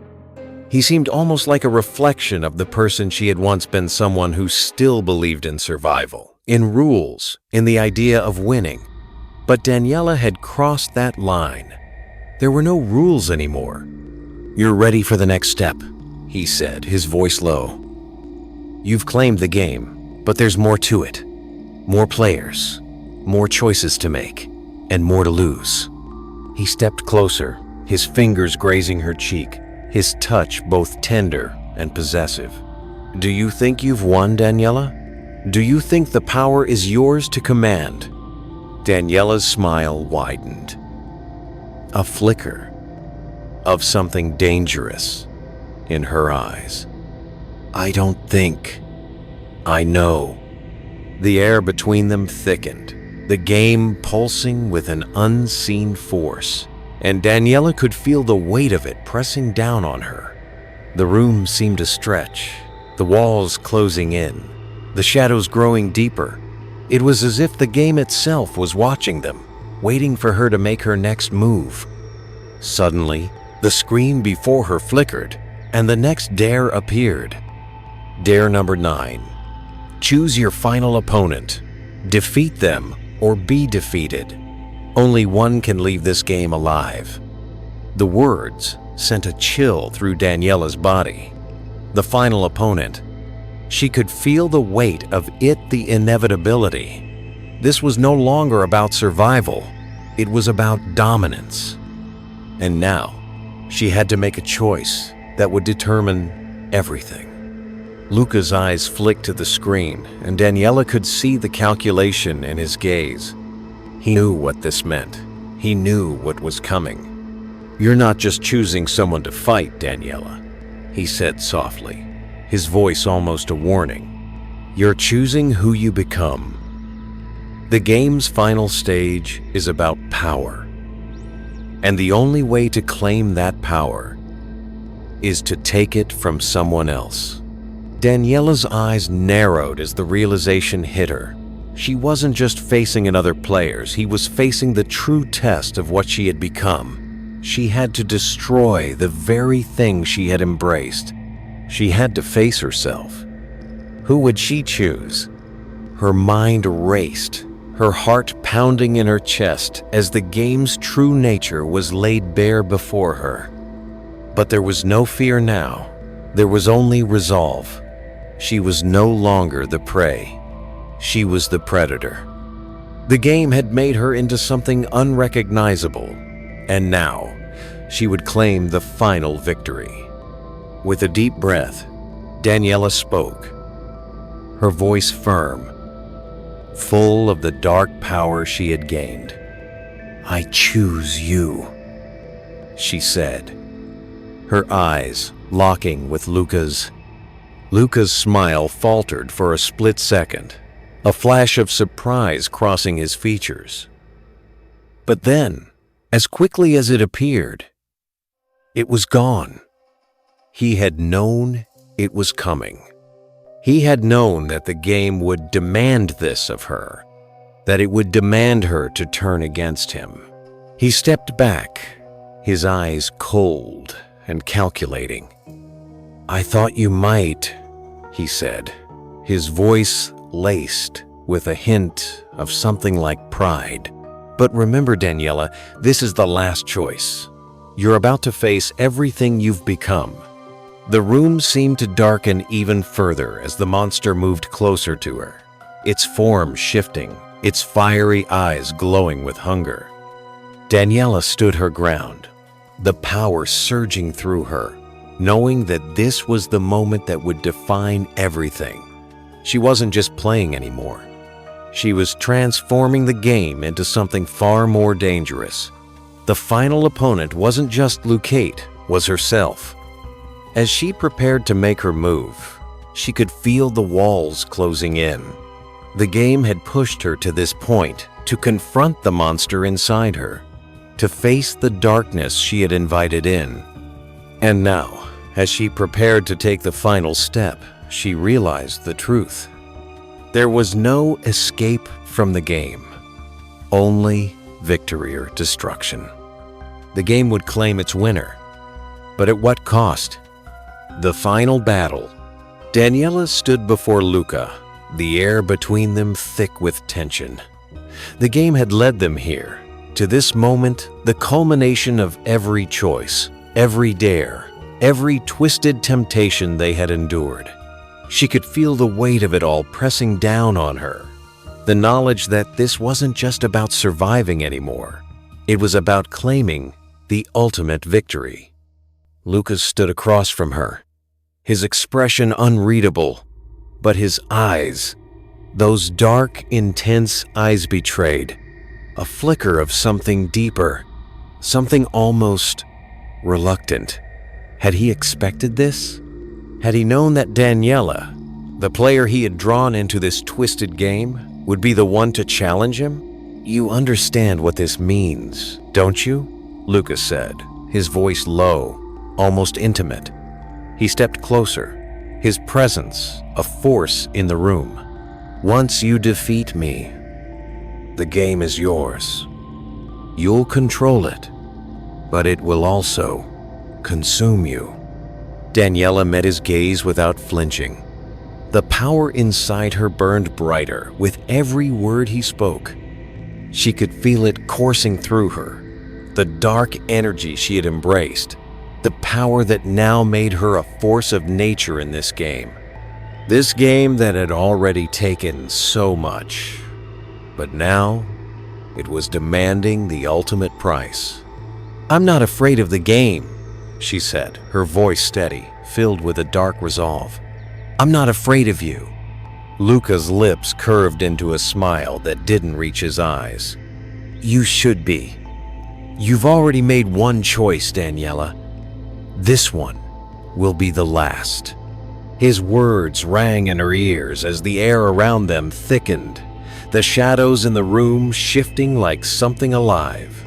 He seemed almost like a reflection of the person she had once been, someone who still believed in survival, in rules, in the idea of winning. But Daniella had crossed that line. There were no rules anymore. "You're ready for the next step," he said, his voice low. "You've claimed the game, but there's more to it. More players, more choices to make, and more to lose." He stepped closer, his fingers grazing her cheek, his touch both tender and possessive. "Do you think you've won, Daniella? Do you think the power is yours to command?" Daniella's smile widened. A flicker of something dangerous in her eyes. "I don't think. I know." The air between them thickened, the game pulsing with an unseen force, and Daniella could feel the weight of it pressing down on her. The room seemed to stretch, the walls closing in, the shadows growing deeper. It was as if the game itself was watching them, waiting for her to make her next move. Suddenly, the screen before her flickered, and the next dare appeared. Dare number 9. Choose your final opponent. Defeat them or be defeated. Only one can leave this game alive. The words sent a chill through Daniella's body. The final opponent. She could feel the weight of it, the inevitability. This was no longer about survival. It was about dominance. And now, she had to make a choice that would determine everything. Luca's eyes flicked to the screen, and Daniella could see the calculation in his gaze. He knew what this meant. He knew what was coming. "You're not just choosing someone to fight, Daniella," he said softly, his voice almost a warning. "You're choosing who you become." The game's final stage is about power. And the only way to claim that power is to take it from someone else. Daniella's eyes narrowed as the realization hit her. She wasn't just facing another player, he was facing the true test of what she had become. She had to destroy the very thing she had embraced. She had to face herself. Who would she choose? Her mind raced, her heart pounding in her chest as the game's true nature was laid bare before her. But there was no fear now. There was only resolve. She was no longer the prey. She was the predator. The game had made her into something unrecognizable, and now she would claim the final victory. With a deep breath, Daniella spoke, her voice firm, full of the dark power she had gained. "I choose you," she said, her eyes locking with Luca's. Luca's smile faltered for a split second, a flash of surprise crossing his features. But then, as quickly as it appeared, it was gone. He had known it was coming. He had known that the game would demand this of her, that it would demand her to turn against him. He stepped back, his eyes cold and calculating. "I thought you might," he said, his voice laced with a hint of something like pride. "But remember, Daniella, this is the last choice. You're about to face everything you've become." The room seemed to darken even further as the monster moved closer to her, its form shifting, its fiery eyes glowing with hunger. Daniella stood her ground, the power surging through her, knowing that this was the moment that would define everything. She wasn't just playing anymore. She was transforming the game into something far more dangerous. The final opponent wasn't just Lucate, was herself. As she prepared to make her move, she could feel the walls closing in. The game had pushed her to this point to confront the monster inside her, to face the darkness she had invited in. And now, as she prepared to take the final step, she realized the truth. There was no escape from the game, only victory or destruction. The game would claim its winner, but at what cost? The final battle. Daniella stood before Luca, the air between them thick with tension. The game had led them here, to this moment, the culmination of every choice, every dare, every twisted temptation they had endured. She could feel the weight of it all pressing down on her. The knowledge that this wasn't just about surviving anymore. It was about claiming the ultimate victory. Lucas stood across from her, his expression unreadable, but his eyes, those dark, intense eyes betrayed a flicker of something deeper, something almost reluctant. Had he expected this? Had he known that Daniella, the player he had drawn into this twisted game, would be the one to challenge him? "You understand what this means, don't you?" Lucas said, his voice low, almost intimate. He stepped closer, his presence a force in the room. "Once you defeat me, the game is yours. You'll control it, but it will also consume you." Daniella met his gaze without flinching. The power inside her burned brighter with every word he spoke. She could feel it coursing through her, the dark energy she had embraced, the power that now made her a force of nature in this game. This game that had already taken so much, but now it was demanding the ultimate price. "I'm not afraid of the game," she said, her voice steady, filled with a dark resolve. "I'm not afraid of you." Luca's lips curved into a smile that didn't reach his eyes. "You should be. You've already made one choice, Daniella. This one will be the last." His words rang in her ears as the air around them thickened, the shadows in the room shifting like something alive.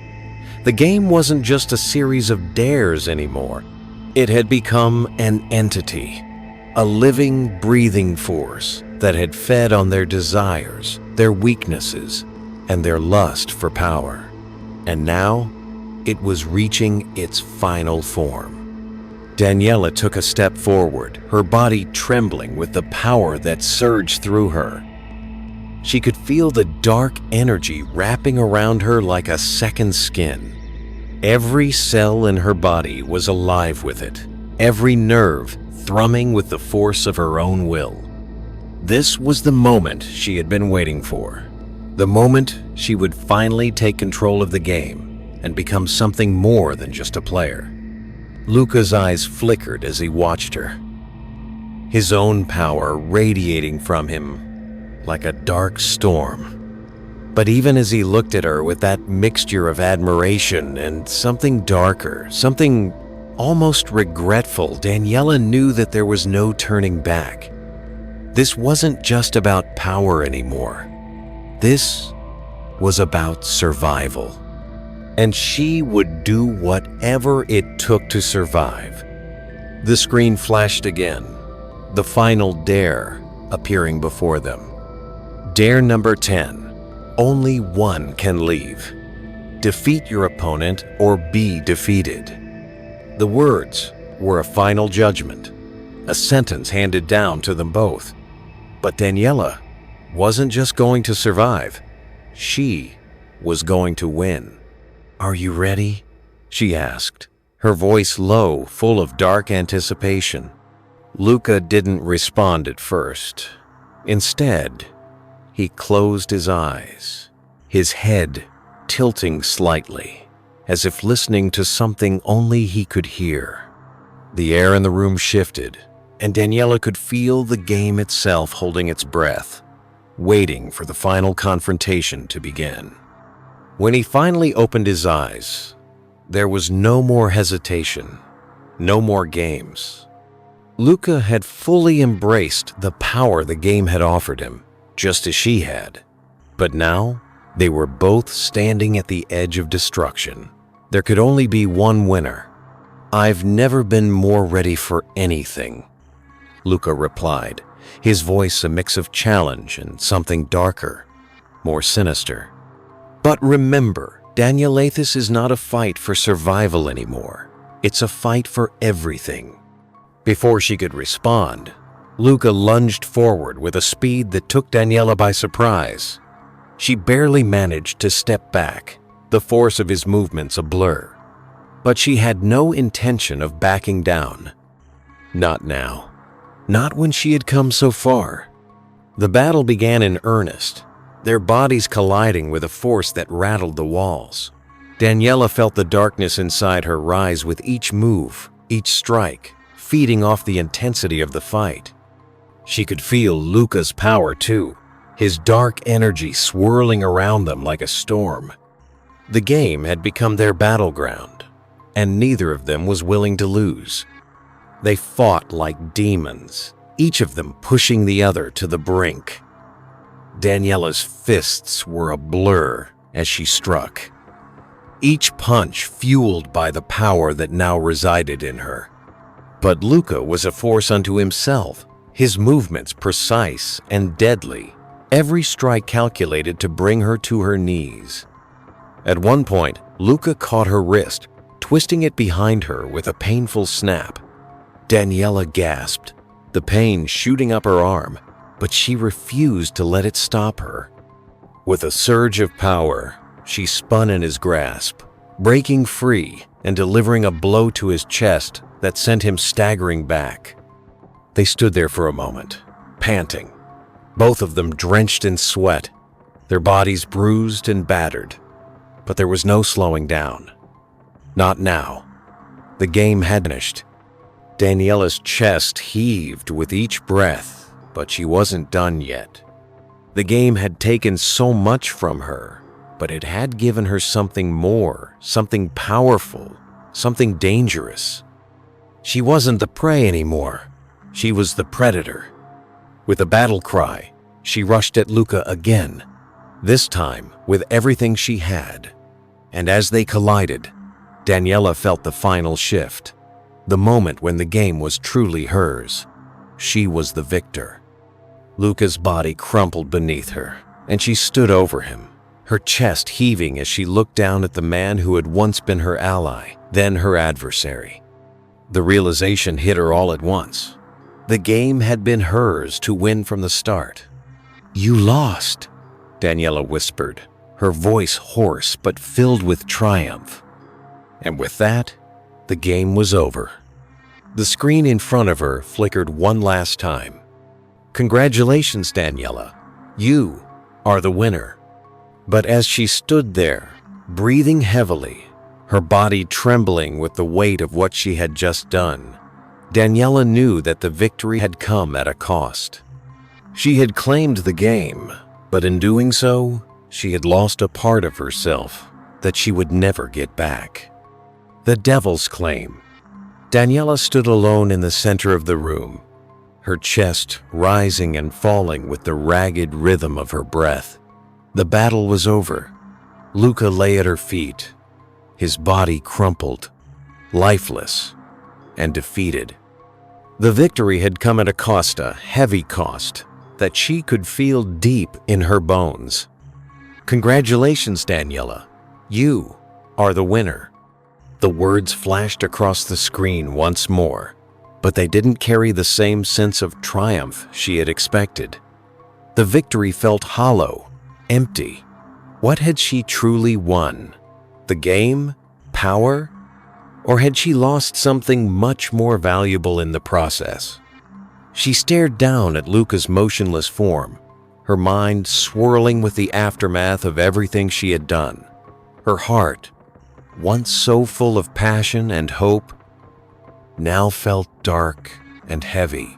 The game wasn't just a series of dares anymore. It had become an entity, a living, breathing force that had fed on their desires, their weaknesses, and their lust for power. And now, it was reaching its final form. Daniella took a step forward, her body trembling with the power that surged through her. She could feel the dark energy wrapping around her like a second skin. Every cell in her body was alive with it, every nerve thrumming with the force of her own will. This was the moment she had been waiting for. The moment she would finally take control of the game and become something more than just a player. Luca's eyes flickered as he watched her, his own power radiating from him like a dark storm. But even as he looked at her with that mixture of admiration and something darker, something almost regretful, Daniella knew that there was no turning back. This wasn't just about power anymore. This was about survival. And she would do whatever it took to survive. The screen flashed again, the final dare appearing before them. Dare number 10. Only one can leave. Defeat your opponent or be defeated. The words were a final judgment, a sentence handed down to them both. But Daniella wasn't just going to survive. She was going to win. "Are you ready?" she asked, her voice low, full of dark anticipation. Luca didn't respond at first. Instead, he closed his eyes, his head tilting slightly, as if listening to something only he could hear. The air in the room shifted, and Daniella could feel the game itself holding its breath, waiting for the final confrontation to begin. When he finally opened his eyes, there was no more hesitation, no more games. Luca had fully embraced the power the game had offered him, just as she had. But now, they were both standing at the edge of destruction. There could only be one winner. "I've never been more ready for anything," Luca replied, his voice a mix of challenge and something darker, more sinister. "But remember, Danielathis is not a fight for survival anymore. It's a fight for everything." Before she could respond, Luca lunged forward with a speed that took Daniella by surprise. She barely managed to step back, the force of his movements a blur. But she had no intention of backing down. Not now. Not when she had come so far. The battle began in earnest, their bodies colliding with a force that rattled the walls. Daniella felt the darkness inside her rise with each move, each strike, feeding off the intensity of the fight. She could feel Luca's power too, his dark energy swirling around them like a storm. The game had become their battleground, and neither of them was willing to lose. They fought like demons, each of them pushing the other to the brink. Daniella's fists were a blur as she struck, each punch fueled by the power that now resided in her. But Luca was a force unto himself, his movements precise and deadly, every strike calculated to bring her to her knees. At one point, Luca caught her wrist, twisting it behind her with a painful snap. Daniella gasped, the pain shooting up her arm, but she refused to let it stop her. With a surge of power, she spun in his grasp, breaking free and delivering a blow to his chest that sent him staggering back. They stood there for a moment, panting, both of them drenched in sweat, their bodies bruised and battered. But there was no slowing down. Not now. The game had finished. Daniella's chest heaved with each breath, but she wasn't done yet. The game had taken so much from her, but it had given her something more, something powerful, something dangerous. She wasn't the prey anymore. She was the predator. With a battle cry, she rushed at Luca again, this time with everything she had. And as they collided, Daniella felt the final shift, the moment when the game was truly hers. She was the victor. Luca's body crumpled beneath her, and she stood over him, her chest heaving as she looked down at the man who had once been her ally, then her adversary. The realization hit her all at once. The game had been hers to win from the start. "You lost," Daniella whispered, her voice hoarse but filled with triumph. And with that, the game was over. The screen in front of her flickered one last time. "Congratulations, Daniella. You are the winner." But as she stood there, breathing heavily, her body trembling with the weight of what she had just done, Daniella knew that the victory had come at a cost. She had claimed the game, but in doing so, she had lost a part of herself that she would never get back. The devil's claim. Daniella stood alone in the center of the room, her chest rising and falling with the ragged rhythm of her breath. The battle was over. Luca lay at her feet, his body crumpled, lifeless, and defeated. The victory had come at a cost, a heavy cost, that she could feel deep in her bones. "Congratulations, Daniella. You are the winner." The words flashed across the screen once more, but they didn't carry the same sense of triumph she had expected. The victory felt hollow, empty. What had she truly won? The game? Power? Or had she lost something much more valuable in the process? She stared down at Luca's motionless form, her mind swirling with the aftermath of everything she had done. Her heart, once so full of passion and hope, now felt dark and heavy.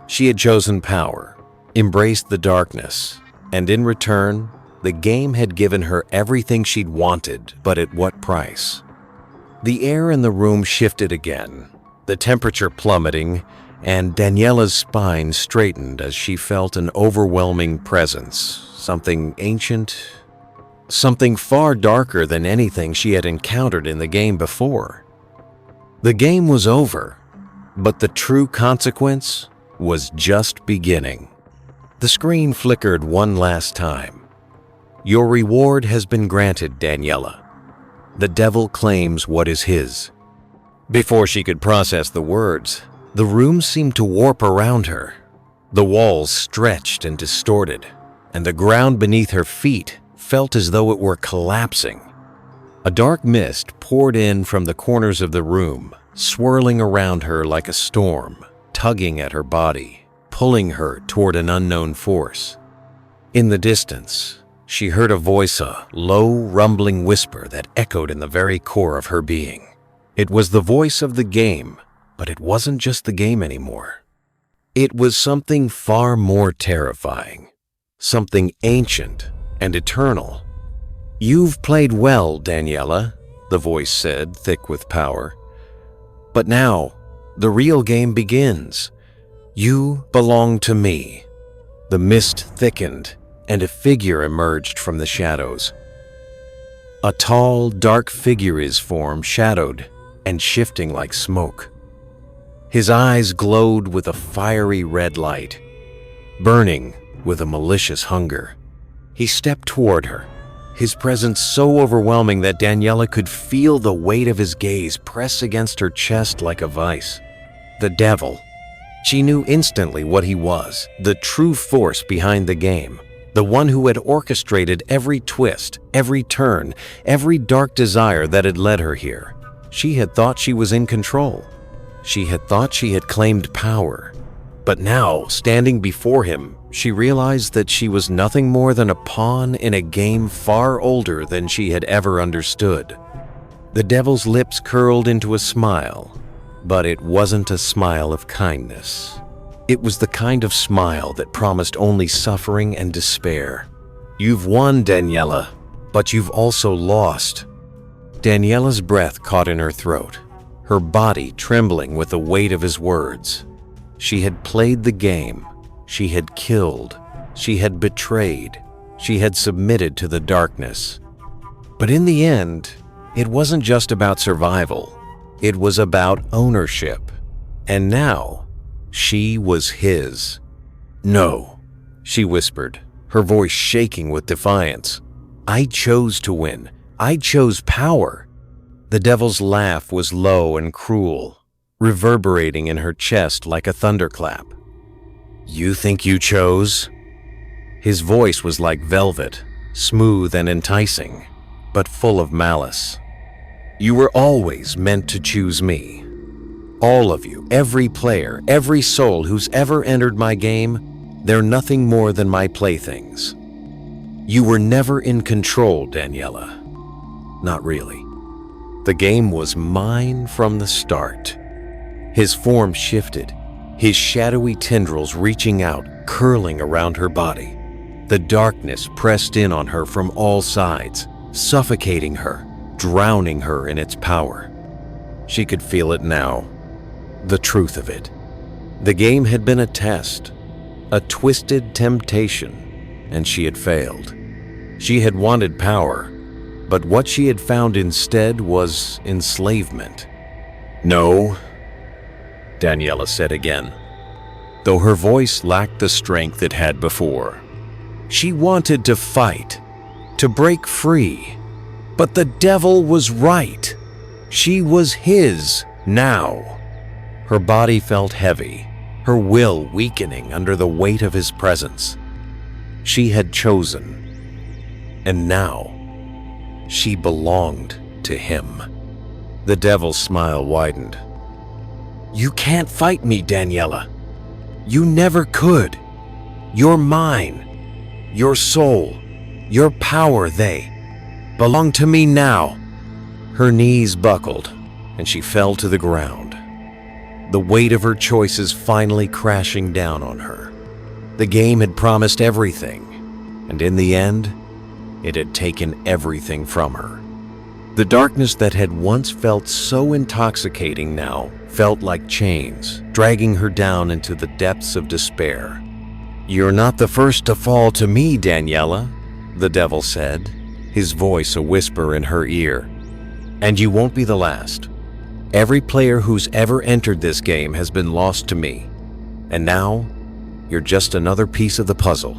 She had chosen power, embraced the darkness, and in return, the game had given her everything she'd wanted, but at what price? The air in the room shifted again, the temperature plummeting, and Daniella's spine straightened as she felt an overwhelming presence, something ancient, something far darker than anything she had encountered in the game before. The game was over, but the true consequence was just beginning. The screen flickered one last time. "Your reward has been granted, Daniella. The devil claims what is his." Before she could process the words, the room seemed to warp around her. The walls stretched and distorted, and the ground beneath her feet felt as though it were collapsing. A dark mist poured in from the corners of the room, swirling around her like a storm, tugging at her body, pulling her toward an unknown force. In the distance, she heard a voice, a low, rumbling whisper that echoed in the very core of her being. It was the voice of the game, but it wasn't just the game anymore. It was something far more terrifying, something ancient and eternal. "You've played well, Daniella," the voice said, thick with power. "But now, the real game begins. You belong to me." The mist thickened, and a figure emerged from the shadows. A tall, dark figure is formed, shadowed and shifting like smoke. His eyes glowed with a fiery red light, burning with a malicious hunger. He stepped toward her, his presence so overwhelming that Daniella could feel the weight of his gaze press against her chest like a vice. The devil. She knew instantly what he was, the true force behind the game, the one who had orchestrated every twist, every turn, every dark desire that had led her here. She had thought she was in control. She had thought she had claimed power. But now, standing before him, she realized that she was nothing more than a pawn in a game far older than she had ever understood. The devil's lips curled into a smile, but it wasn't a smile of kindness. It was the kind of smile that promised only suffering and despair. "You've won, Daniella, but you've also lost." Daniella's breath caught in her throat, her body trembling with the weight of his words. She had played the game. She had killed. She had betrayed. She had submitted to the darkness. But in the end, it wasn't just about survival. It was about ownership. And now, she was his. "No," she whispered, her voice shaking with defiance. "I chose to win. I chose power." The devil's laugh was low and cruel, reverberating in her chest like a thunderclap. "You think you chose?" His voice was like velvet, smooth and enticing, but full of malice. "You were always meant to choose me. All of you, every player, every soul who's ever entered my game, they're nothing more than my playthings. You were never in control, Daniella. Not really. The game was mine from the start." His form shifted, his shadowy tendrils reaching out, curling around her body. The darkness pressed in on her from all sides, suffocating her, drowning her in its power. She could feel it now, the truth of it. The game had been a test, a twisted temptation, and she had failed. She had wanted power, but what she had found instead was enslavement. "No," Daniella said again, though her voice lacked the strength it had before. She wanted to fight, to break free, but the devil was right. She was his now. Her body felt heavy, her will weakening under the weight of his presence. She had chosen, and now she belonged to him. The devil's smile widened. "You can't fight me, Daniella. You never could. You're mine. Your soul, your power, they belong to me now." Her knees buckled, and she fell to the ground, the weight of her choices finally crashing down on her. The game had promised everything, and in the end, it had taken everything from her. The darkness that had once felt so intoxicating now felt like chains, dragging her down into the depths of despair. "You're not the first to fall to me, Daniella," the devil said, his voice a whisper in her ear. "And you won't be the last. Every player who's ever entered this game has been lost to me, and now you're just another piece of the puzzle."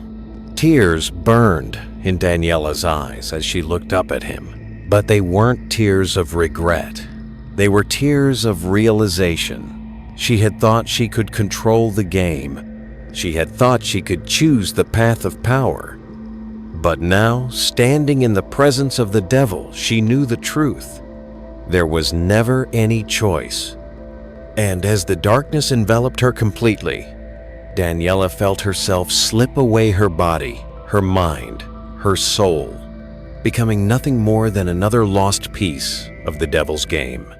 Tears burned in Daniella's eyes as she looked up at him, but they weren't tears of regret. They were tears of realization. She had thought she could control the game. She had thought she could choose the path of power. But now, standing in the presence of the devil, she knew the truth. There was never any choice. And as the darkness enveloped her completely, Daniella felt herself slip away her body, her mind, her soul, becoming nothing more than another lost piece of the devil's game.